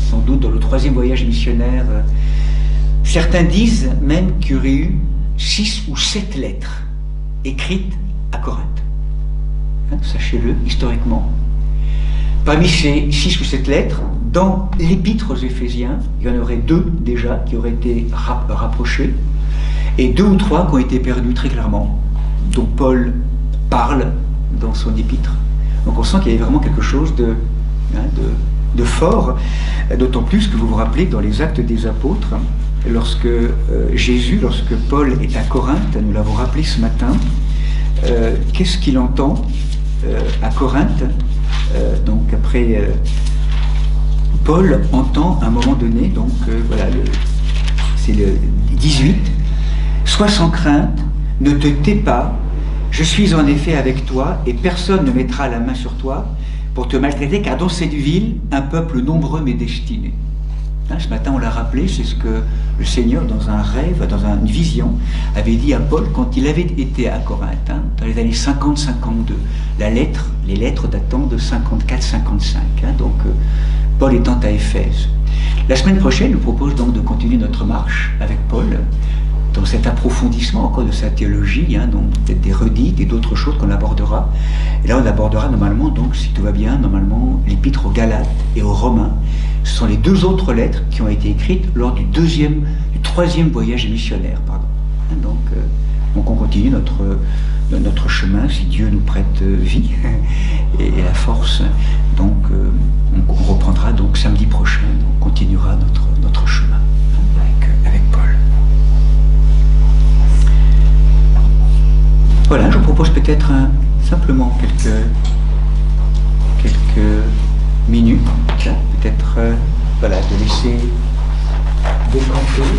sans doute dans le 3e voyage missionnaire. Certains disent même qu'il y aurait eu 6 ou 7 lettres écrites à Corinthe. Hein, sachez-le, historiquement. Parmi ces 6 ou 7 lettres, dans l'épître aux Éphésiens, il y en aurait 2 déjà qui auraient été rapprochées, et 2 ou 3 qui ont été perdues très clairement, dont Paul parle dans son épître. Donc on sent qu'il y avait vraiment quelque chose de fort, d'autant plus que vous vous rappelez que dans les Actes des Apôtres, lorsque Paul est à Corinthe, nous l'avons rappelé ce matin, qu'est-ce qu'il entend à Corinthe? Donc après, Paul entend à un moment donné, donc voilà, c'est le 18, « Sois sans crainte, ne te tais pas, je suis en effet avec toi, et personne ne mettra la main sur toi pour te maltraiter, car dans cette ville, un peuple nombreux m'est destiné. » Hein, ce matin, on l'a rappelé, c'est ce que le Seigneur, dans un rêve, dans une vision, avait dit à Paul quand il avait été à Corinthe, hein, dans les années 50-52. Les lettres datant de 54-55. Hein, donc, Paul étant à Éphèse. La semaine prochaine, je vous propose donc de continuer notre marche avec Paul, dans cet approfondissement encore de sa théologie, hein, donc peut-être des redites et d'autres choses qu'on abordera. Et là, on abordera normalement, donc si tout va bien, normalement l'épître aux Galates et aux Romains. Ce sont les 2 autres lettres qui ont été écrites lors du 3e voyage missionnaire. Pardon. Donc on continue notre chemin, si Dieu nous prête vie et la force. Donc on reprendra donc samedi prochain, on continuera notre chemin avec Paul. Voilà, je vous propose peut-être simplement quelques minutes, peut-être voilà, de laisser décanter